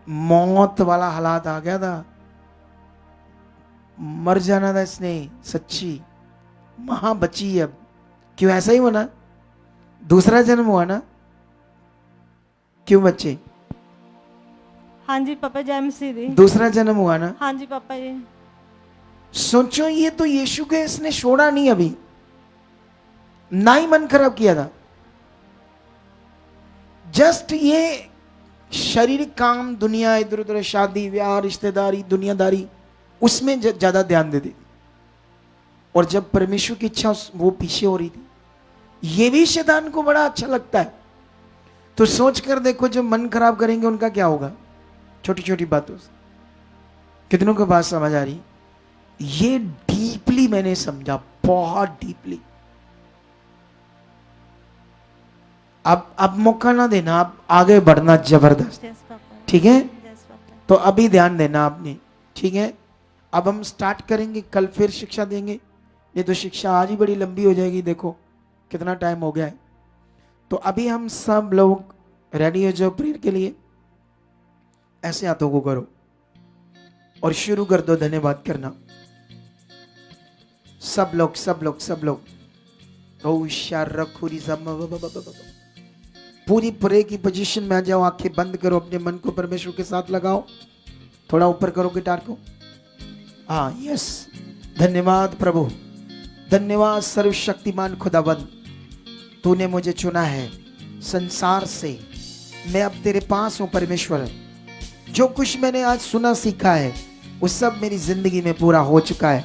मौत वाला हालात आ गया था, मर जाना था इसने सच्ची, वहां बची अब। क्यों ऐसा ही होना? दूसरा जन्म हुआ ना? क्यों बच्चे? हाँ जी पापा, जय मसीह दी। दूसरा जन्म हुआ ना? हाँ जी पापा जी। सोचो, ये तो यीशु के इसने छोड़ा नहीं अभी, ना ही मन खराब किया था, जस्ट ये शारीरिक काम, दुनिया, इधर उधर शादी ब्याह, रिश्तेदारी, दुनियादारी, उसमें ज्यादा ध्यान देती, और जब परमेश्वर की इच्छा वो पीछे हो रही थी। ये भी शैतान को बड़ा अच्छा लगता है। तो सोच कर देखो, जो मन खराब करेंगे उनका क्या होगा, छोटी छोटी बातों से। कितनों को बात समझ आ रही? ये डीपली मैंने समझा, बहुत डीपली। अब मौका ना देना, आप आगे बढ़ना जबरदस्त, यस पापा। ठीक है? Yes papa. तो अभी ध्यान देना आपने, ठीक है? अब हम स्टार्ट करेंगे, कल फिर शिक्षा देंगे, ये तो शिक्षा आज ही बड़ी लंबी हो जाएगी, देखो कितना टाइम हो गया है। तो अभी हम सब लोग रेडी हो जाओ प्रेयर के लिए, ऐसे हाथों को करो और शुरू कर दो धन्यवाद करना। सब लोग पूरी प्रे की पोजीशन में आ जाओ, आंखें बंद करो, अपने मन को परमेश्वर के साथ लगाओ, थोड़ा ऊपर करो गिटार को। हाँ, यस, धन्यवाद प्रभु, धन्यवाद सर्वशक्तिमान खुदाबंद, तूने मुझे चुना है संसार से, मैं अब तेरे पास हूं परमेश्वर। जो कुछ मैंने आज सुना सीखा है वो सब मेरी जिंदगी में पूरा हो चुका है।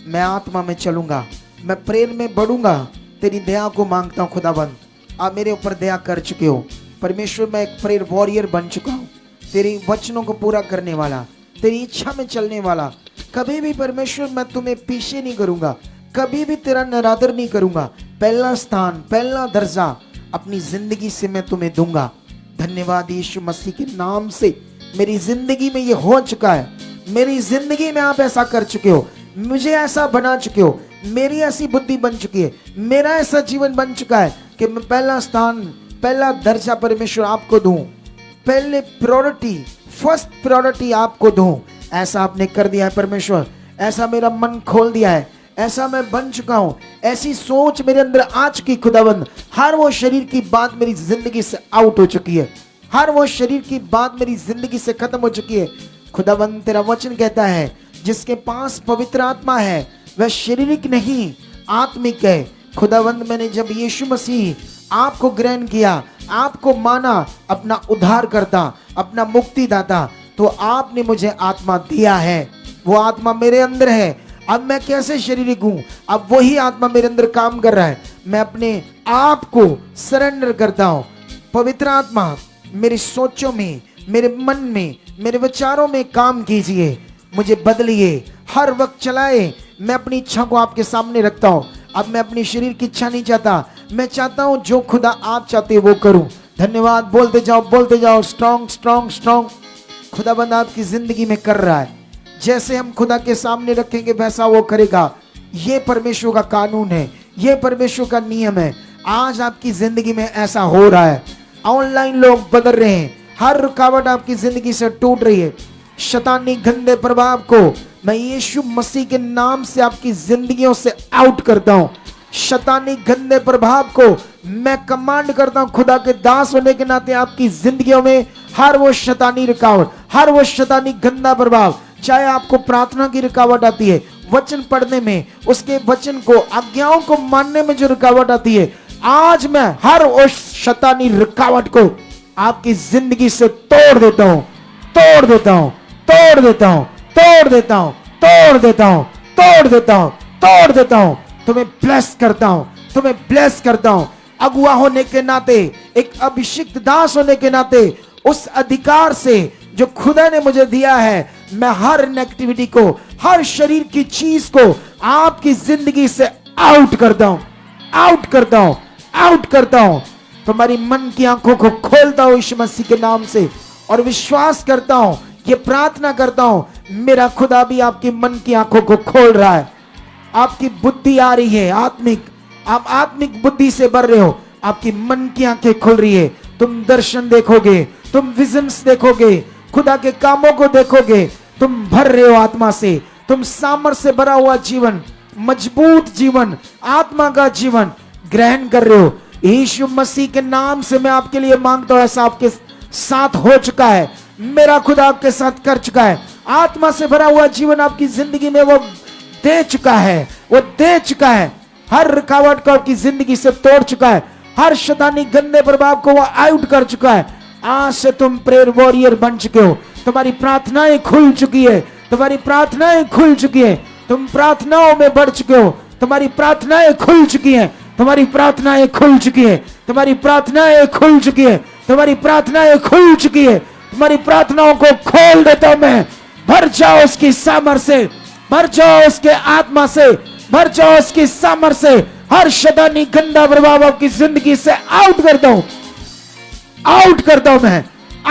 मैं आत्मा में चलूंगा, मैं प्रेम में बढ़ूंगा, तेरी दया को मांगता हूं खुदाबंद, आप मेरे ऊपर दया कर चुके हो परमेश्वर। मैं एक प्रेयर वॉरियर बन चुका हूं, तेरी वचनों को पूरा करने वाला, तेरी इच्छा में चलने वाला। कभी भी परमेश्वर मैं तुम्हें पीछे नहीं करूंगा, कभी भी तेरा निरादर नहीं करूंगा। पहला स्थान, पहला दर्जा अपनी जिंदगी से मैं तुम्हें दूंगा। धन्यवाद यीशु मसीह के नाम से मेरी जिंदगी में ये हो चुका है। मेरी जिंदगी में आप ऐसा कर चुके हो, मुझे ऐसा बना चुके हो, मेरी ऐसी बुद्धि बन चुकी है, मेरा ऐसा जीवन बन चुका है कि मैं पहला स्थान, पहला दर्जा परमेश्वर आपको दूं, पहले प्रायोरिटी, फर्स्ट प्रायोरिटी आपको दूं। ऐसा आपने कर दिया है परमेश्वर, ऐसा मेरा मन खोल दिया है, ऐसा मैं बन चुका हूं, ऐसी सोच मेरे अंदर आ चुकी खुदाबंद। हर वो शरीर की बात मेरी जिंदगी से आउट हो चुकी है, हर वो शरीर की बात मेरी जिंदगी से खत्म हो चुकी है। खुदाबंद तेरा वचन कहता है जिसके पास पवित्र आत्मा है वह शारीरिक नहीं आत्मिक है। खुदाबंद मैंने जब यीशु मसीह आपको ग्रहण किया, आपको माना अपना उद्धार करता, अपना मुक्तिदाता, तो आपने मुझे आत्मा दिया है, वो आत्मा मेरे अंदर है। अब मैं कैसे शारीरिक हूं, अब वही आत्मा मेरे अंदर काम कर रहा है। मैं अपने आप को सरेंडर करता हूं। पवित्र आत्मा मेरी सोचों में, मेरे मन में, मेरे विचारों में काम कीजिए, मुझे बदलिए, हर वक्त चलाए। मैं अपनी इच्छा को आपके सामने रखता हूं। अब मैं अपनी शरीर की इच्छा नहीं चाहता, मैं चाहता हूं जो खुदा आप चाहते वो करूं। धन्यवाद, बोलते जाओ, बोलते जाओ, स्ट्रॉन्ग स्ट्रॉन्ग स्ट्रॉन्ग। खुदाबंद आपकी जिंदगी में कर रहा है, जैसे हम खुदा के सामने रखेंगे वैसा वो करेगा। ये परमेश्वर का कानून है, ये परमेश्वर का नियम है। आज आपकी जिंदगी में ऐसा हो रहा है। ऑनलाइन लोग बदल रहे हैं, हर रुकावट आपकी जिंदगी से टूट रही है। शैतानी गंदे प्रभाव को मैं यीशु मसीह के नाम से आपकी जिंदगियों से आउट करता हूं। शैतानी गंदे प्रभाव को मैं कमांड करता हूं। खुदा के दास होने के नाते आपकी जिंदगियों में हर वो शैतानी रुकावट, हर वो शैतानी गंदा प्रभाव, चाहे आपको प्रार्थना की रुकावट आती है, वचन पढ़ने में, उसके वचन को, आज्ञाओं को मानने में जो रुकावट आती है, आज मैं हर उस शैतानी रुकावट को आपकी जिंदगी से तोड़ देता हूं, तोड़ देता हूं, तोड़ देता हूं, तोड़ देता हूं, तोड़ देता हूं, तोड़ देता हूं, तोड़ देता हूं। तुम्हें ब्लेस करता हूं, तुम्हें ब्लेस करता हूं। अगुआ होने के नाते, एक अभिषिक्त दास होने के नाते, उस अधिकार से जो खुदा ने मुझे दिया है, मैं हर नेगेटिविटी को, हर शरीर की चीज को आपकी जिंदगी से आउट करता हूं, आउट करता हूं, आउट करता हूं। तुम्हारी मन की आंखों को खोलता हूं यीशु मसीह के नाम से, और विश्वास करता हूं, ये प्रार्थना करता हूं, मेरा खुदा भी आपकी मन की आंखों को खोल रहा है। आपकी बुद्धि आ रही है आत्मिक, आप आत्मिक बुद्धि से भर रहे हो, आपकी मन की आंखें खुल रही है। तुम दर्शन देखोगे, तुम विजन्स देखोगे, खुदा के कामों को देखोगे। तुम भर रहे हो आत्मा से, तुम सामर्थ से भरा हुआ जीवन, मजबूत जीवन, आत्मा का जीवन ग्रहण कर रहे हो। यीशु मसीह के नाम से मैं आपके लिए मांगता हूं, ऐसा आपके साथ हो चुका है। मेरा खुदा आपके साथ कर चुका है। आत्मा से भरा हुआ जीवन आपकी जिंदगी में वो दे चुका है, वो दे चुका है। हर रुकावट को आपकी जिंदगी से तोड़ चुका है, हर शैतानी गंदे प्रभाव को वो आउट कर चुका है। आज से तुम प्रेयर वॉरियर बन चुके हो। तुम्हारी प्रार्थनाएं खुल चुकी है, तुम्हारी प्रार्थनाएं खुल चुकी है। तुम प्रार्थनाओं में बढ़ चुके हो, तुम्हारी प्रार्थनाएं खुल चुकी हैं, तुम्हारी प्रार्थनाएं खुल चुकी है, तुम्हारी प्रार्थनाएं खुल चुकी है, तुम्हारी प्रार्थनाएं खुल चुकी है। तुम्हारी प्रार्थनाओं को खोल देता हूं मैं। भर जाओ उसकी सामर्थ से, भर जाओ उसके आत्मा से, भर जाओ उसकी सामर्थ से। हर शैतानी गंदा प्रभाव आपकी जिंदगी से आउट करता हूं, आउट करता हूं मैं,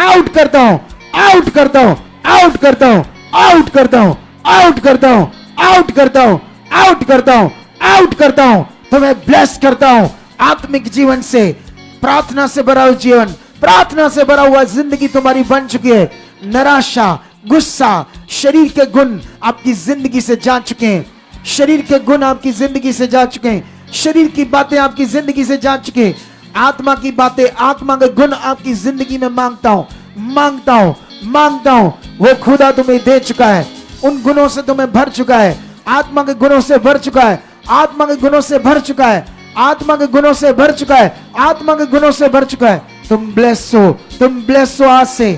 आउट करता हूं, आउट करता हूं, आउट करता हूं, आउट करता हूं, आउट करता हूं, आउट करता हूं, आउट करता हूं, आउट करता हूं। तुम्हें ब्लेस करता हूं आत्मिक जीवन से, प्रार्थना से भरा हुआ जीवन, प्रार्थना से भरा हुआ जिंदगी तुम्हारी बन चुकी है। निराशा, गुस्सा, शरीर के गुण आपकी जिंदगी से जा चुके हैं, शरीर के गुण आपकी जिंदगी से जा चुके हैं, शरीर की बातें आपकी जिंदगी से जा चुके हैं। आत्मा की बातें, आत्मा के गुण आपकी जिंदगी में मांगता हूं, मांगता हूं, मांगता हूं। वो खुदा तुम्हें दे चुका है, उन गुणों से तुम्हें भर चुका है, आत्मा के गुणों से भर चुका है, आत्मा के गुणों से भर चुका है, आत्मा के गुणों से भर चुका है, आत्मा के गुणों से भर चुका है। तुम ब्लेस हो, तुम ब्लेस हो। आज से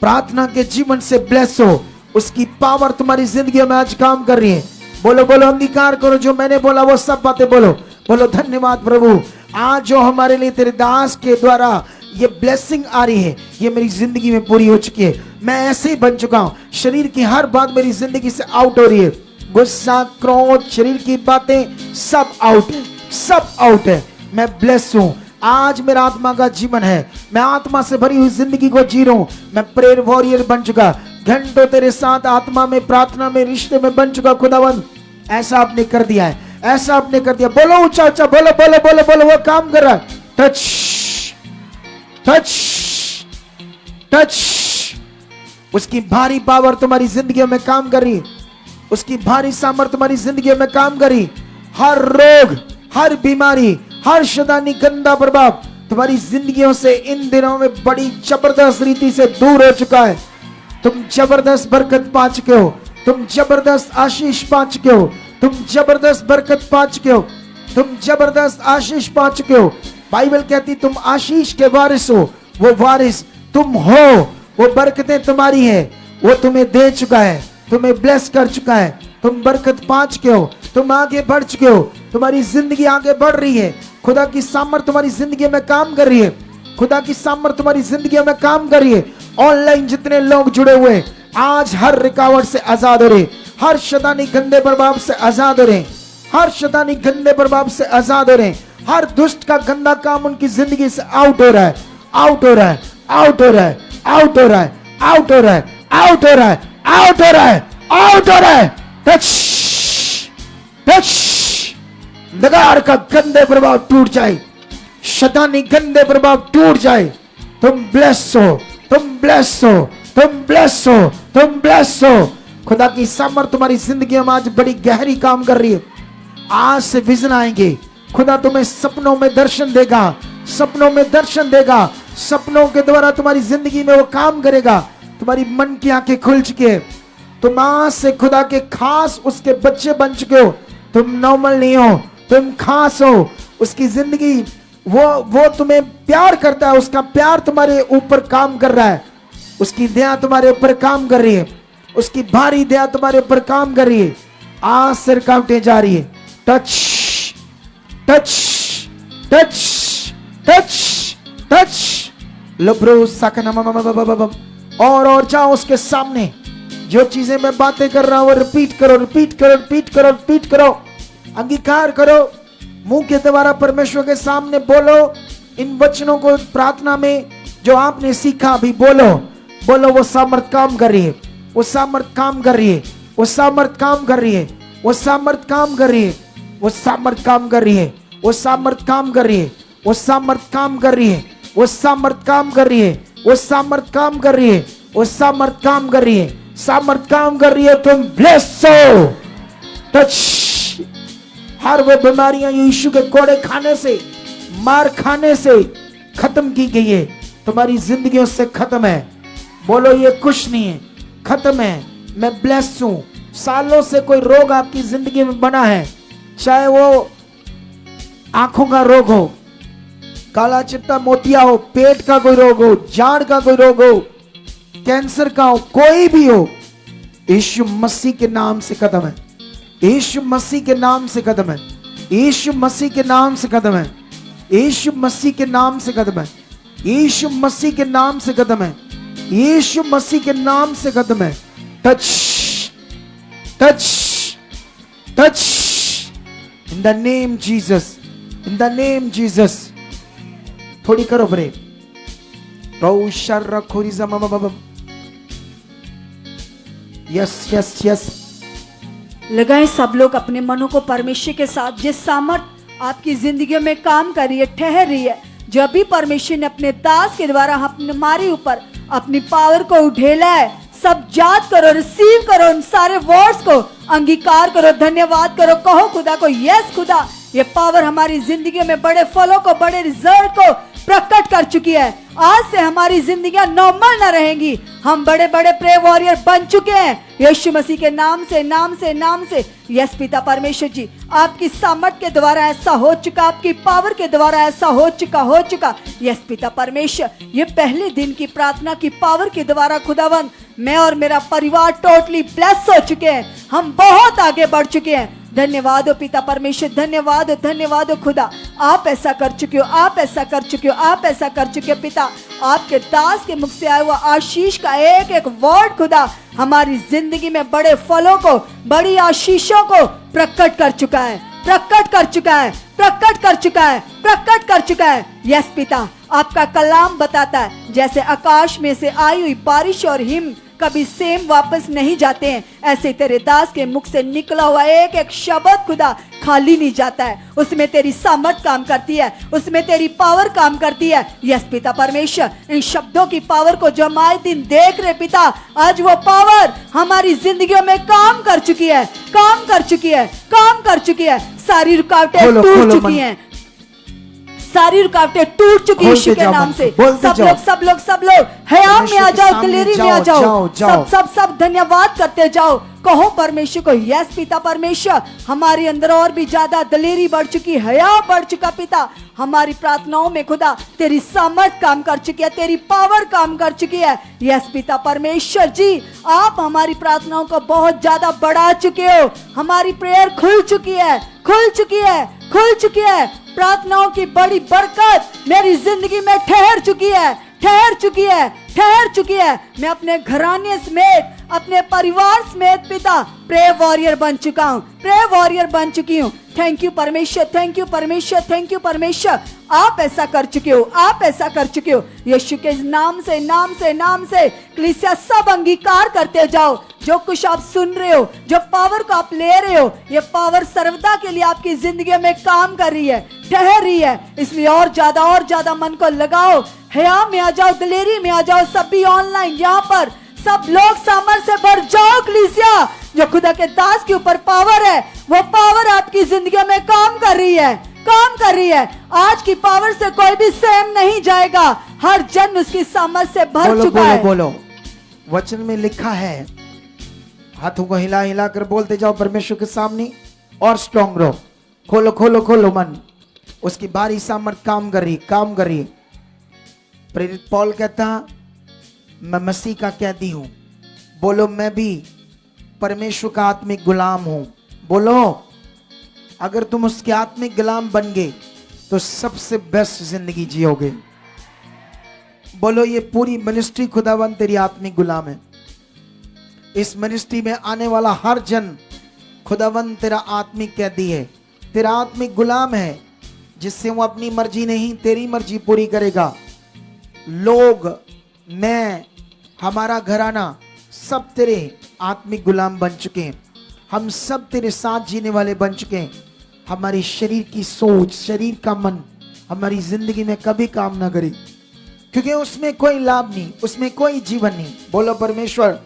प्रार्थना के जीवन से ब्लेस हो। उसकी पावर तुम्हारी जिंदगी में आज काम कर रही है। बोलो बोलो, अंगीकार करो जो मैंने बोला वो सब बातें बोलो। बोलो धन्यवाद प्रभु, आज जो हमारे लिए तेरे दास के द्वारा ये ब्लेसिंग आ रही है, ये मेरी जिंदगी में पूरी हो चुकी है। मैं ऐसे ही बन चुका हूं। शरीर की हर बात मेरी जिंदगी से आउट हो रही है। गुस्सा, क्रोध, शरीर की बातें सब आउट है, सब आउट है। मैं ब्लेस हूं। आज मेरा आत्मा का जीवन है। मैं आत्मा से भरी हुई जिंदगी को जी रहा हूं। मैं प्रेयर वॉरियर बन चुका, घंटों तेरे साथ आत्मा में, प्रार्थना में, रिश्ते में बन चुका। खुदावन ऐसा आपने कर दिया है, ऐसा आपने कर दिया। बोलो ऊंचा ऊंचा, बोलो बोलो बोलो बोलो। वो काम कर रहा है। Touch touch touch. उसकी भारी पावर तुम्हारी जिंदगी में काम कर रही है। उसकी भारी सामर्थ तुम्हारी जिंदगी में काम कर रही। हर रोग, हर बीमारी, हर शैतानी गंदा प्रभाव तुम्हारी जिंदगियों से इन दिनों में बड़ी जबरदस्त रीति से दूर हो चुका है। तुम जबरदस्त बरकत पा चुके हो, तुम जबरदस्त आशीष पा चुके हो, तुम जबरदस्त बरकत पा चुके हो, तुम जबरदस्त आशीष पा चुके हो। बाइबल कहती तुम आशीष के वारिस हो। वो वारिस तुम हो, वो बरकतें तुम्हारी है। वो तुम्हें दे चुका है, तुम्हें ब्लेस कर चुका है। तुम बरकत पा चुके हो, तुम आगे बढ़ चुके हो। तुम्हारी जिंदगी आगे बढ़ रही है। खुदा की सामर्थ तुम्हारी जिंदगी में काम कर रही है। खुदा की सामर्थ तुम्हारी जिंदगी में काम कर रही है। ऑनलाइन जितने लोग जुड़े हुए आज हर रुकावट से आजाद हो रहे, हर शैतानी गंदे प्रभाव से आजाद हो रहे, हर शैतानी गंदे प्रभाव से आजाद हो रहे। हर दुष्ट का गंदा काम उनकी जिंदगी से आउट हो रहा है, आउट हो रहा है, आउट हो रहा है, आउट हो रहा है, आउट हो रहा है, आउट हो रहा है, आउट हो रहा है, आउट हो रहा है। Touch touch. लगार का गंदे प्रभाव टूट जाए, शैतानी गंदे प्रभाव टूट जाए। तुम ब्लेस हो, तुम ब्लेस हो, तुम ब्लेस हो, तुम ब्लेस हो। खुदा की सामर्थ तुम्हारी जिंदगी में आज बड़ी गहरी काम कर रही है। आज से विजन आएंगे। खुदा तुम्हें सपनों में दर्शन देगा, सपनों में दर्शन देगा। सपनों के द्वारा तुम्हारी जिंदगी में वो काम करेगा। तुम्हारी मन की आंखें खुल चुकी है। तुम आज से खुदा के खास उसके बच्चे बन चुके हो। तुम नॉर्मल नहीं हो, तुम खास हो। उसकी जिंदगी वो तुम्हें प्यार करता है। उसका प्यार तुम्हारे ऊपर काम कर रहा है। उसकी दया तुम्हारे ऊपर काम कर रही है। उसकी भारी दया तुम्हारे ऊपर काम कर रही है। आज से रुकावटें जा रही है। Touch touch touch touch touch. लब्रो साकना और जाओ उसके सामने। जो चीजें मैं बातें कर रहा हूं वो रिपीट करो, रिपीट करो, रिपीट करो, रिपीट करो। अंगीकार करो, मुंह के द्वारा परमेश्वर के सामने बोलो। इन वचनों को प्रार्थना में जो आपने सीखा अभी बोलो, बोलो। वो सामर्थ काम कर रही है, वो सामर्थ काम कर रही है, वो सामर्थ काम कर रही है, वो सामर्थ काम कर रही है, वो सामर्थ काम कर रही है, वो सामर्थ काम कर रही है, वो सामर्थ काम कर रही है, वो सामर्थ काम कर रही है, वो सामर्थ काम कर रही है, वो सामर्थ काम कर रही है, सामर्थ काम कर रही है। तुम ब्लेस हो। टच। हर वो बीमारियां यीशु के कोड़े खाने से, मार खाने से खत्म की गई है। तुम्हारी जिंदगियों से खत्म है। बोलो ये कुछ नहीं है, खत्म है। मैं ब्लेस हूं। सालों से कोई रोग आपकी जिंदगी में बना है, चाहे वो आंखों का रोग हो, काला चिट्टा मोतिया हो, पेट का कोई रोग हो, जाड़ का कोई रोग हो, कैंसर का हो, कोई भी हो, यीशु मसीह के नाम से खत्म है। यीशु मसीह के नाम से खत्म है। यीशु मसीह के नाम से खत्म है। यीशु मसीह के नाम से खत्म है। यीशु मसीह के नाम से खत्म है। यीशु मसीह के नाम से खत्म है। Touch touch touch. In the name Jesus, in the name Jesus. थोड़ी करो ब्रेक। Yes yes yes. लगाएं सब लोग अपने मनों को परमेश्वर के साथ। जिस सामर्थ आपकी जिंदगी में काम कर रही है, ठहर रही है, जो अभी परमेश्वर ने अपने दास के द्वारा हमारे ऊपर अपनी पावर को उठेला है, सब याद करो, रिसीव करो, उन सारे वर्ड्स को अंगीकार करो, धन्यवाद करो, कहो खुदा को, यस खुदा ये पावर हमारी जिंदगी में बड़े फलों को, बड़े रिजल्ट को प्रकट कर चुकी है। आज से हमारी जिंदगियां नॉर्मल न रहेंगी, हम बड़े बड़े प्रे वॉरियर बन चुके हैं यीशु मसीह के नाम से, नाम से, नाम से। यस पिता परमेश्वर जी, आपकी सामर्थ के द्वारा ऐसा हो चुका, आपकी पावर के द्वारा ऐसा हो चुका। यस पिता परमेश्वर, ये पहले दिन की प्रार्थना की पावर के द्वारा खुदावंद मैं और मेरा परिवार टोटली ब्लेस हो चुके हैं, हम बहुत आगे बढ़ चुके हैं। धन्यवाद हो पिता परमेश्वर, धन्यवाद हो खुदा, आप ऐसा कर चुके हो, आप ऐसा कर चुके हो, आप ऐसा कर चुके हो पिता। आपके दास के मुख से आया हुआ आशीष का एक एक वर्ड खुदा हमारी जिंदगी में बड़े फलों को, बड़ी आशीषों को प्रकट कर चुका है, प्रकट कर चुका है, प्रकट कर चुका है, प्रकट कर चुका है। यस पिता, आपका कलाम बताता है जैसे आकाश में से आई हुई बारिश और हिम कभी सेम वापस नहीं जाते हैं, ऐसे तेरे दास के मुख से निकला हुआ एक एक शब्द खुदा खाली नहीं जाता है, उसमें तेरी सामर्थ काम करती है, उसमें तेरी पावर काम करती है। यस पिता परमेश्वर, इन शब्दों की पावर को जो हम आए दिन देख रहे पिता, आज वो पावर हमारी जिंदगियों में काम कर चुकी है, काम कर चुकी है, काम कर चुकी है। सारी रुकावटें टूट चुकी हैं, सारी रुकावटें टूट चुकी है यीशु के नाम से। सब लोग हया में आ जाओ, दिलेरी में आ जाओ, सब धन्यवाद करते जाओ, कहो परमेश्वर को यस पिता परमेश्वर, हमारे अंदर और भी ज्यादा दिलेरी बढ़ चुकी, हया बढ़ चुका पिता। हमारी प्रार्थनाओं में खुदा तेरी सामर्थ काम कर चुकी है, तेरी पावर काम कर चुकी है। यस पिता परमेश्वर जी, आप हमारी प्रार्थनाओं को बहुत ज्यादा बढ़ा चुके हो, हमारी प्रेयर खुल चुकी है, खुल चुकी है, खुल चुकी है। प्रार्थनाओं की बड़ी बरकत मेरी जिंदगी में ठहर चुकी है, ठहर चुकी है, ठहर चुकी है। मैं अपने घराने समेत, अपने परिवार समेत पिता प्रे वॉरियर बन चुका हूँ, प्रे वॉरियर बन चुकी हूँ। थैंक यू परमेश्वर, थैंक यू परमेश्वर, थैंक यू परमेश्वर, आप ऐसा कर चुके हो, आप ऐसा कर चुके हो। यीशु के नाम से, नाम से, नाम से कलीसिया सब अंगीकार करते जाओ। जो कुछ आप सुन रहे हो, जो पावर को आप ले रहे हो, ये पावर सर्वदा के लिए आपकी जिंदगी में काम कर रही है, ठहर रही है। इसलिए और ज्यादा मन को लगाओ, हया में आ जाओ, दिलेरी में आ जाओ। सभी ऑनलाइन यहाँ पर सब लोग सामर्थ से भर जाओ। कलीसिया, जो खुदा के दास के ऊपर पावर है, वो पावर आपकी जिंदगी में काम कर रही है, काम कर रही है। आज की पावर से कोई भी सेम नहीं जाएगा, हर जन उसकी सामर्थ से भर चुका है। बोलो, वचन में लिखा है, हाथों को हिला हिला कर बोलते जाओ परमेश्वर के सामने, और स्ट्रॉन्ग रहो। खोलो खोलो खोलो मन, उसकी बारी सामर्थ काम कर रही, काम कर रही। प्रेरित पौल कहता, मैं मसीह का कैदी हूं। बोलो, मैं भी परमेश्वर का आत्मिक गुलाम हूं। बोलो, अगर तुम उसके आत्मिक गुलाम बन गए तो सबसे बेस्ट जिंदगी जियोगे। बोलो, ये पूरी मिनिस्ट्री खुदावन तेरी आत्मिक गुलाम है। इस मिनिस्ट्री में आने वाला हर जन खुदावन तेरा आत्मिक कैदी है, तेरा आत्मिक गुलाम है, जिससे वो अपनी मर्जी नहीं तेरी मर्जी पूरी करेगा। लोग, मैं, हमारा घराना सब तेरे आत्मिक गुलाम बन चुके हैं। हम सब तेरे साथ जीने वाले बन चुके हैं। हमारी शरीर की सोच, शरीर का मन हमारी जिंदगी में कभी काम ना करे, क्योंकि उसमें कोई लाभ नहीं, उसमें कोई जीवन नहीं। बोलो परमेश्वर,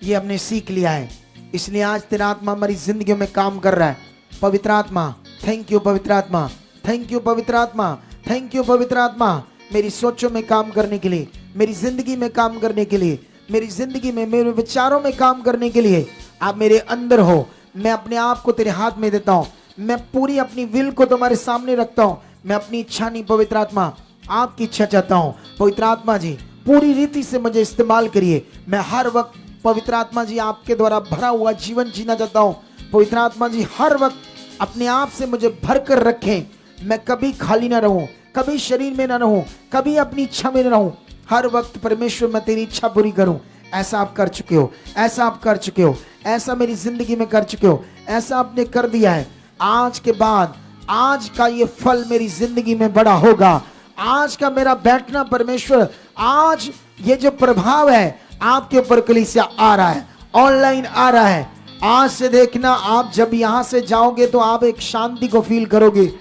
ये हमने सीख लिया है, इसलिए आज तेरा आत्मा हमारी जिंदगी में काम कर रहा है। पवित्र आत्मा, थैंक यू पवित्र आत्मा, थैंक यू पवित्र आत्मा, थैंक यू पवित्र आत्मा, मेरी सोचों में काम करने के लिए, मेरी जिंदगी में काम करने के लिए, मेरी जिंदगी में, मेरे विचारों में काम करने के लिए आप मेरे अंदर हो। मैं अपने आप को तेरे हाथ में देता हूँ, मैं पूरी अपनी विल को तुम्हारे सामने रखता हूँ। मैं अपनी इच्छा नहीं, पवित्र आत्मा आपकी इच्छा चाहता हूँ। पवित्र आत्मा जी, पूरी रीति से मुझे इस्तेमाल करिए। मैं हर वक्त पवित्र आत्मा जी आपके द्वारा भरा हुआ जीवन जीना चाहता हूँ। पवित्र आत्मा जी, हर वक्त अपने आप से मुझे भर कर रखें। मैं कभी खाली ना रहूं, कभी शरीर में ना रहूं, कभी अपनी इच्छा में ना रहूं। हर वक्त परमेश्वर मैं तेरी इच्छा पूरी करूं। ऐसा आप कर चुके हो, ऐसा आप कर चुके हो, ऐसा मेरी जिंदगी में कर चुके हो, ऐसा आपने कर दिया है। आज के बाद आज का ये फल मेरी जिंदगी में बड़ा होगा। आज का मेरा बैठना परमेश्वर, आज ये जो प्रभाव है आपके ऊपर कलीसिया आ रहा है, ऑनलाइन आ रहा है। आज से देखना, आप जब यहां से जाओगे तो आप एक शांति को फील करोगे।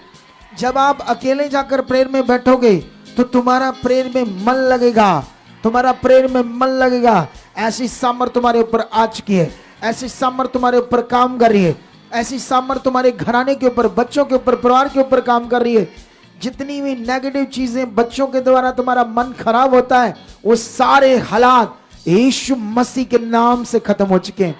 जब आप अकेले जाकर प्रेयर में बैठोगे तो तुम्हारा प्रेयर में मन लगेगा, तुम्हारा प्रेयर में मन लगेगा। ऐसी सामर्थ तुम्हारे ऊपर आ चुकी है, ऐसी सामर्थ तुम्हारे ऊपर काम कर रही है। ऐसी सामर्थ तुम्हारे घराने के ऊपर, बच्चों के ऊपर, परिवार के ऊपर काम कर रही है। जितनी भी नेगेटिव चीजें बच्चों के द्वारा तुम्हारा मन खराब होता है, वो सारे हालात यीशु मसीह के नाम से खत्म हो चुके हैं।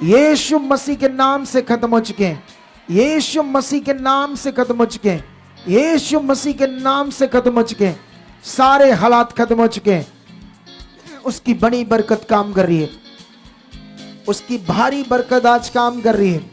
यीशु मसीह के नाम से खत्म हो चुके हैं। यीशु मसीह के नाम से खत्म हो चुके हैं। यीशु मसीह के नाम से खत्म हो चुके हैं। सारे हालात खत्म हो चुके हैं। उसकी बड़ी बरकत काम कर रही है। उसकी भारी बरकत आज काम कर रही है।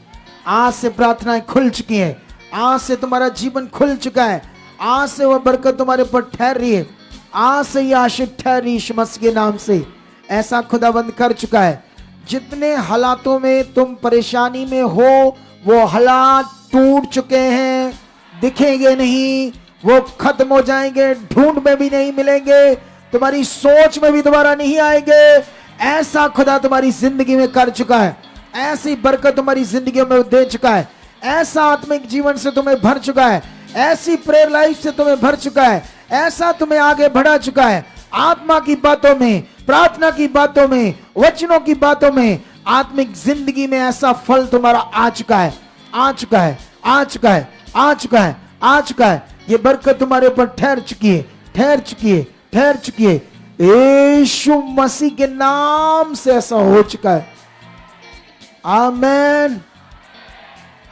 आज से प्रार्थनाएं खुल चुकी हैं। आज से तुम्हारा जीवन खुल चुका है। आज से वह बरकत तुम्हारे ऊपर ठहर रही है। आज से यह आशीष ठहर रही यीशु मसीह के नाम से। ऐसा खुदाबंद कर चुका है। जितने हालातों में तुम परेशानी में हो, वो हालात टूट चुके हैं, दिखेंगे नहीं, वो खत्म हो जाएंगे, ढूंढ में भी नहीं मिलेंगे, तुम्हारी सोच में भी दोबारा नहीं आएंगे। ऐसा खुदा तुम्हारी जिंदगी में कर चुका है। ऐसी बरकत तुम्हारी जिंदगी में दे चुका है। ऐसा आत्मिक जीवन से तुम्हें भर चुका है। ऐसी प्रेयर लाइफ से तुम्हें भर चुका है। ऐसा तुम्हें आगे बढ़ा चुका है। आत्मा की बातों में, प्रार्थना की बातों में, वचनों की बातों में, आत्मिक जिंदगी में ऐसा फल तुम्हारा आ चुका है। आ चुका है। आ चुका है। आ चुका है। आ चुका है। ये बरकत तुम्हारे ऊपर ठहर चुकी है। ठहर चुकी है। ठहर चुकी है। यीशु मसीह के नाम से ऐसा हो चुका है। आमेन।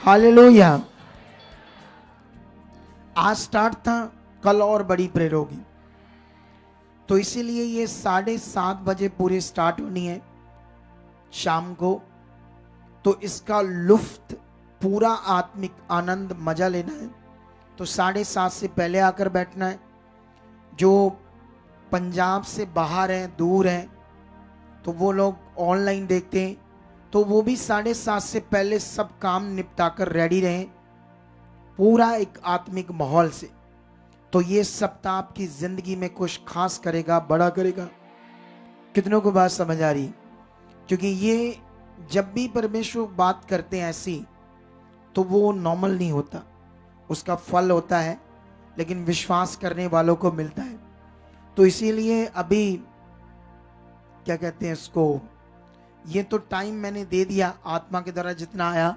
हालेलुया। आज स्टार्ट था, कल और बड़ी प्रेयर होगी। तो इसीलिए ये 7:30 बजे पूरे स्टार्ट होनी है शाम को। तो इसका लुफ्त, पूरा आत्मिक आनंद, मजा लेना है तो 7:30 से पहले आकर बैठना है। जो पंजाब से बाहर हैं, दूर हैं, तो वो लोग ऑनलाइन देखते हैं, तो वो भी 7:30 से पहले सब काम निपटाकर रेडी रहें, पूरा एक आत्मिक माहौल से। तो ये सप्ताह आपकी जिंदगी में कुछ खास करेगा, बड़ा करेगा। कितनों को बात समझ आ रही? क्योंकि ये जब भी परमेश्वर बात करते हैं ऐसी, तो वो नॉर्मल नहीं होता, उसका फल होता है, लेकिन विश्वास करने वालों को मिलता है। तो इसीलिए अभी क्या कहते हैं इसको, ये तो टाइम मैंने दे दिया आत्मा के द्वारा जितना आया।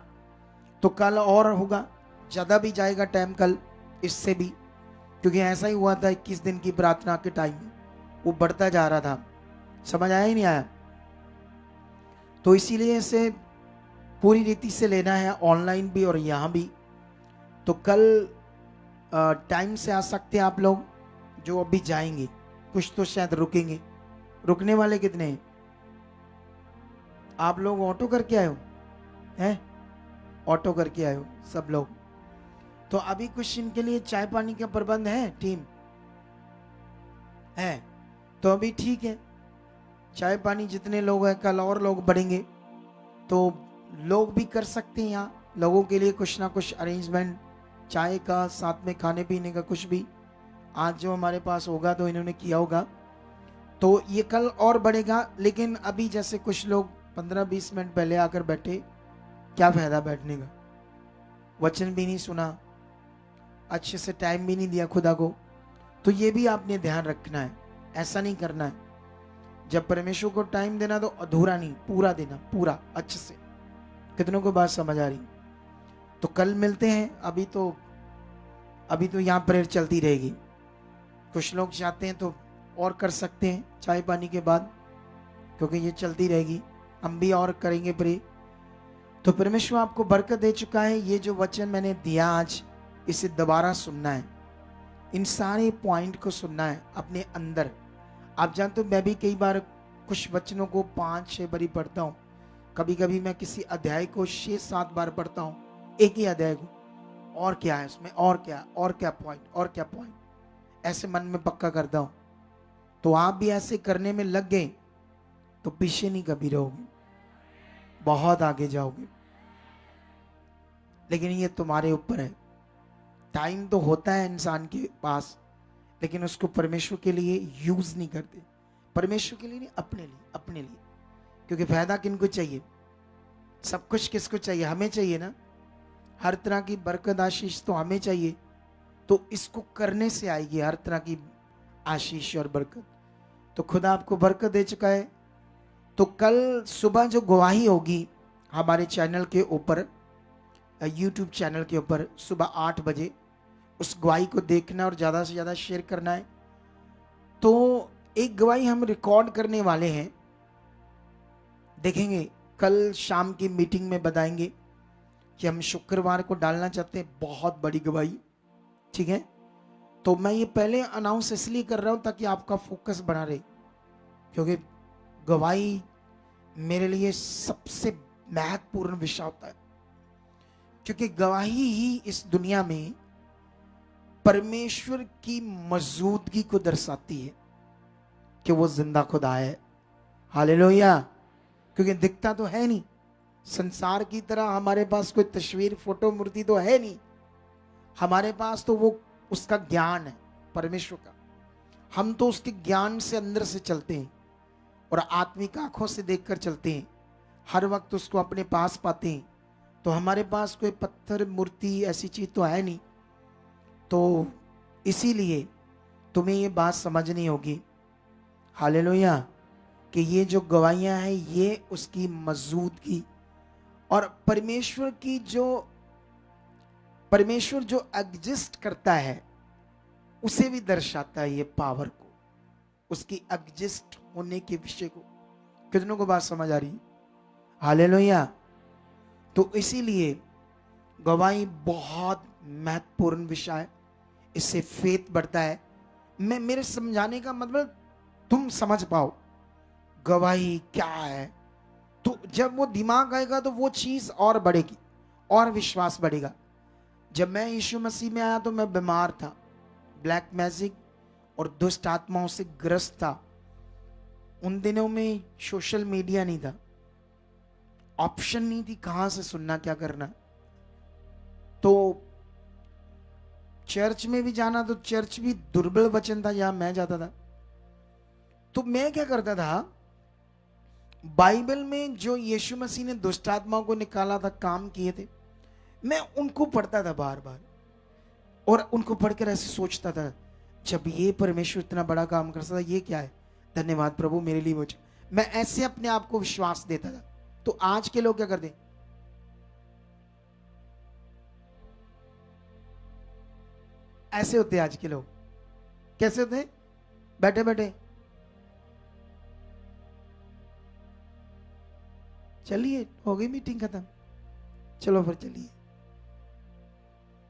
तो कल और होगा, ज़्यादा भी जाएगा टाइम कल इससे भी, क्योंकि ऐसा ही हुआ था 21 दिन की प्रार्थना के टाइम में, वो बढ़ता जा रहा था। समझ आया ही नहीं आया? तो इसीलिए इसे पूरी रीति से लेना है, ऑनलाइन भी और यहाँ भी। तो कल टाइम से आ सकते हैं आप लोग जो अभी जाएंगे, कुछ तो शायद रुकेंगे। रुकने वाले कितने हैं? आप लोग ऑटो करके आए हो? हैं? ऑटो करके आए हो सब लोग? तो अभी कुछ इनके लिए चाय पानी का प्रबंध है, टीम है तो अभी ठीक है। चाय पानी जितने लोग हैं, कल और लोग बढ़ेंगे तो लोग भी कर सकते हैं। यहाँ लोगों के लिए कुछ ना कुछ अरेंजमेंट, चाय का, साथ में खाने पीने का कुछ भी आज जो हमारे पास होगा तो इन्होंने किया होगा। तो ये कल और बढ़ेगा। लेकिन अभी जैसे कुछ लोग 15-20 मिनट पहले आकर बैठे, क्या फायदा बैठने का? वचन भी नहीं सुना, अच्छे से टाइम भी नहीं दिया खुदा को। तो ये भी आपने ध्यान रखना है, ऐसा नहीं करना है। जब परमेश्वर को टाइम देना तो अधूरा नहीं, पूरा देना, पूरा अच्छे से। कितनों को बात समझ आ रही? तो कल मिलते हैं। अभी तो यहाँ प्रेयर चलती रहेगी। कुछ लोग चाहते हैं तो और कर सकते हैं चाय पानी के बाद, क्योंकि ये चलती रहेगी, हम भी और करेंगे प्रे। तो परमेश्वर आपको बरकत दे चुका है। ये जो वचन मैंने दिया आज, इसे दोबारा सुनना है, इन सारे पॉइंट को सुनना है अपने अंदर। आप जानते हो मैं भी कई बार कुछ वचनों को 5-6 बारी पढ़ता हूँ। कभी कभी मैं किसी अध्याय को 6-7 बार पढ़ता हूँ, एक ही अध्याय को, और क्या है उसमें, और क्या पॉइंट, और क्या पॉइंट, ऐसे मन में पक्का करता हूँ। तो आप भी ऐसे करने में लग गए तो पीछे नहीं कभी रहोगे, बहुत आगे जाओगे। लेकिन ये तुम्हारे ऊपर है। टाइम तो होता है इंसान के पास, लेकिन उसको परमेश्वर के लिए यूज नहीं करते। परमेश्वर के लिए नहीं, अपने लिए, अपने लिए। क्योंकि फायदा किनको चाहिए? सब कुछ किसको चाहिए? हमें चाहिए ना। हर तरह की बरकत आशीष तो हमें चाहिए। तो इसको करने से आएगी हर तरह की आशीष और बरकत। तो खुदा आपको बरकत दे चुका है। तो कल सुबह जो गवाही होगी हमारे चैनल के ऊपर, यूट्यूब चैनल के ऊपर सुबह 8 बजे उस गवाही को देखना और ज़्यादा से ज़्यादा शेयर करना है। तो एक गवाही हम रिकॉर्ड करने वाले हैं, देखेंगे कल शाम की मीटिंग में बताएंगे कि हम शुक्रवार को डालना चाहते हैं, बहुत बड़ी गवाही, ठीक है। तो मैं ये पहले अनाउंस इसलिए कर रहा हूँ ताकि आपका फोकस बना रहे, क्योंकि गवाही मेरे लिए सबसे महत्वपूर्ण विषय होता है, क्योंकि गवाही ही इस दुनिया में परमेश्वर की मौजूदगी को दर्शाती है कि वो जिंदा खुदा है। हालेलुया। क्योंकि दिखता तो है नहीं, संसार की तरह हमारे पास कोई तस्वीर फोटो मूर्ति तो है नहीं, हमारे पास तो वो उसका ज्ञान है परमेश्वर का। हम तो उसके ज्ञान से अंदर से चलते हैं और आत्मिक आंखों से देखकर चलते हैं, हर वक्त उसको अपने पास पाते हैं। तो हमारे पास कोई पत्थर मूर्ति ऐसी चीज तो है नहीं। तो इसीलिए तुम्हें ये बात समझनी होगी, हालेलुया, कि ये जो गवाहियां हैं ये उसकी मौजूदगी और परमेश्वर जो एग्जिस्ट करता है उसे भी दर्शाता है, ये पावर को, उसकी एग्जिस्ट होने के विषय को। कितनों को बात समझ आ रही है? हालेलुया। तो इसीलिए गवाही बहुत महत्वपूर्ण विषय है, इससे फेथ बढ़ता है। मेरे समझाने का मतलब तुम समझ पाओ गवाही क्या है, तो जब वो दिमाग आएगा तो वो चीज और बढ़ेगी और विश्वास बढ़ेगा। जब मैं यीशु मसीह में आया तो मैं बीमार था, ब्लैक मैजिक और दुष्ट आत्माओं से ग्रस्त था। उन दिनों में सोशल मीडिया नहीं था, ऑप्शन नहीं थी कहां से सुनना क्या करना। तो चर्च में भी जाना तो चर्च भी दुर्बल वचन था जहां मैं जाता था। तो मैं क्या करता था, बाइबल में जो यीशु मसीह ने दुष्ट आत्माओं को निकाला था, काम किए थे, मैं उनको पढ़ता था बार बार और उनको पढ़कर ऐसे सोचता था, जब ये परमेश्वर इतना बड़ा काम कर सकता, ये क्या है, धन्यवाद प्रभु मेरे लिए वो। मैं ऐसे अपने आप को विश्वास देता था। तो आज के लोग क्या करते, ऐसे होते हैं आज के लोग। कैसे होते हैं? बैठे बैठे चलिए हो गई मीटिंग खत्म, चलो फिर चलिए।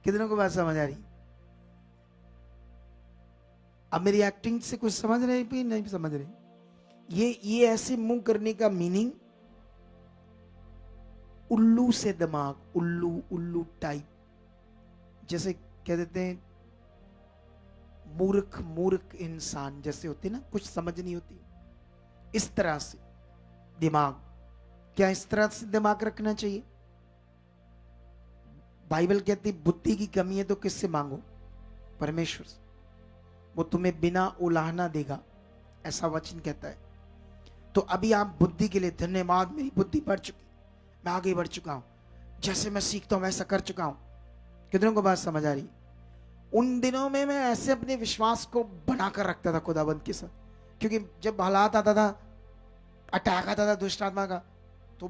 कितनों को बात समझ आ रही? अब मेरी एक्टिंग से कुछ समझ रहे भी नहीं समझ रहे? ये ऐसे मुंह करने का मीनिंग, उल्लू से दिमाग, उल्लू टाइप, जैसे कह देते हैं मूर्ख इंसान जैसे होते ना, कुछ समझ नहीं होती, इस तरह से दिमाग। क्या इस तरह से दिमाग रखना चाहिए? बाइबल कहती बुद्धि की कमी है तो किससे मांगो? परमेश्वर से, वो तुम्हें बिना उलाहना देगा, ऐसा वचन कहता है। तो अभी आप बुद्धि के लिए धन्यवाद, मेरी बुद्धि बढ़ चुकी, मैं आगे बढ़ चुका हूं, जैसे मैं सीखता हूं वैसा कर चुका हूं। कितनों को बात समझ आ रही? उन दिनों में मैं ऐसे अपने विश्वास को बनाकर रखता था खुदाबंद के साथ, क्योंकि जब हालात आता था, अटैक आता था दुष्ट आत्मा का, तो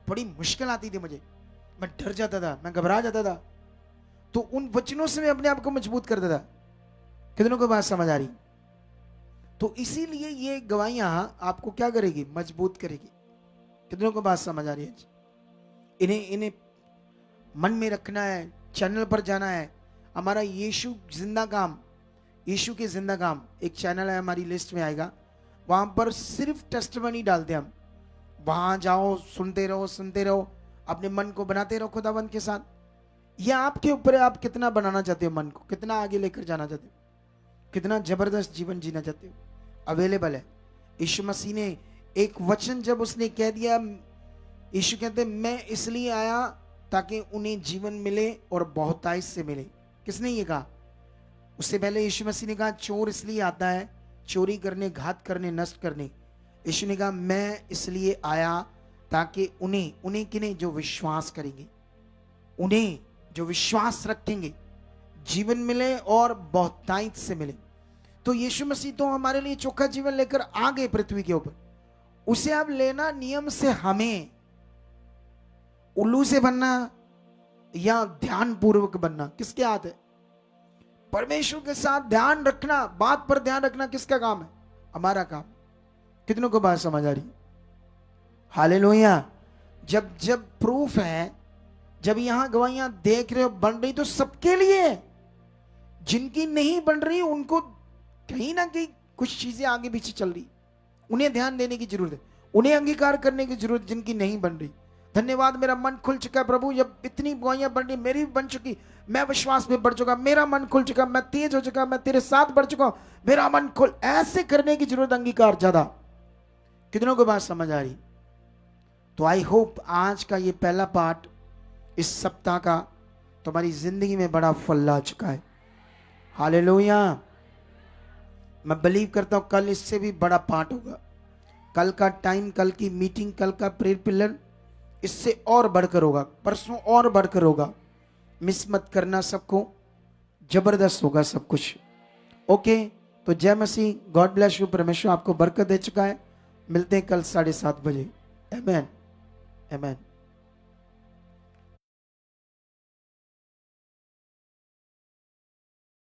बड़ी मुश्किल आती थी मुझे, मैं डर जाता था, मैं घबरा जाता था। तो उन वचनों से मैं अपने आप को मजबूत करता था। कितनों को बात समझ आ रही? तो इसीलिए ये गवाहियां आपको क्या करेगी? मजबूत करेगी। कितनों को बात समझ आ रही है? इन्हें मन में रखना है, चैनल पर जाना है। हमारा यीशु जिंदा काम, यीशु के जिंदा काम एक चैनल है, हमारी लिस्ट में आएगा, वहां पर सिर्फ टेस्टिमनी डालते हैं हम। वहां जाओ, सुनते रहो, अपने मन को बनाते रहो खुदावंत के साथ। यह आपके ऊपर है, आप कितना बनाना चाहते हो, मन को कितना आगे लेकर जाना चाहते हो, कितना जबरदस्त जीवन जीना चाहते हो, अवेलेबल है। यीशु मसीह ने एक वचन जब उसने कह दिया, यीशु कहते मैं इसलिए आया ताकि उन्हें जीवन मिले और बहुतायत से मिले। किसने ये कहा? उससे पहले यीशु मसीह ने कहा चोर इसलिए आता है चोरी करने, घात करने, नष्ट करने। यीशु ने कहा मैं इसलिए आया ताकि उन्हें किन्हें? जो विश्वास करेंगे, उन्हें जो विश्वास रखेंगे, जीवन मिले और बहुतायत से मिले। तो यीशु मसीह तो हमारे लिए चोखा जीवन लेकर आ गए पृथ्वी के ऊपर। उसे अब लेना नियम से, हमें उल्लू से बनना या ध्यान पूर्वक बनना किसके हाथ है? परमेश्वर के साथ ध्यान रखना, बात पर ध्यान रखना किसका काम है? हमारा काम। कितनों को बात समझ आ रही? हालेलुया। जब जब प्रूफ है, जब यहां गवाहियां देख रहे हो बन रही तो सबके लिए है। जिनकी नहीं बन रही उनको कहीं ना कहीं कुछ चीजें आगे पीछे चल रही, उन्हें ध्यान देने की जरूरत है, उन्हें अंगीकार करने की जरूरत, जिनकी नहीं बन रही। धन्यवाद, मेरा मन खुल चुका है प्रभु, जब इतनी गवाहियां बन रही, मेरी भी बन चुकी, मैं विश्वास में बढ़ चुका, मेरा मन खुल चुका, मैं तेज हो चुका, मैं तेरे साथ बढ़ चुका, मेरा मन खुल। ऐसे करने की जरूरत, अंगीकार ज्यादा। कितनों को बात समझ आ रही? तो आई होप आज का ये पहला पार्ट इस सप्ताह का तुम्हारी जिंदगी में बड़ा फल ला चुका है। हालेलुया। मैं बिलीव करता हूं कल इससे भी बड़ा पार्ट होगा। कल का टाइम, कल की मीटिंग, कल का प्रेयर पिलर इससे और बढ़कर होगा, परसों और बढ़कर होगा। मिस मत करना, सबको जबरदस्त होगा सब कुछ। ओके, तो जय मसीह, गॉड ब्लेस यू। परमेश्वर आपको बरकत दे चुका है। मिलते हैं कल 7:30 बजे। आमेन, आमेन।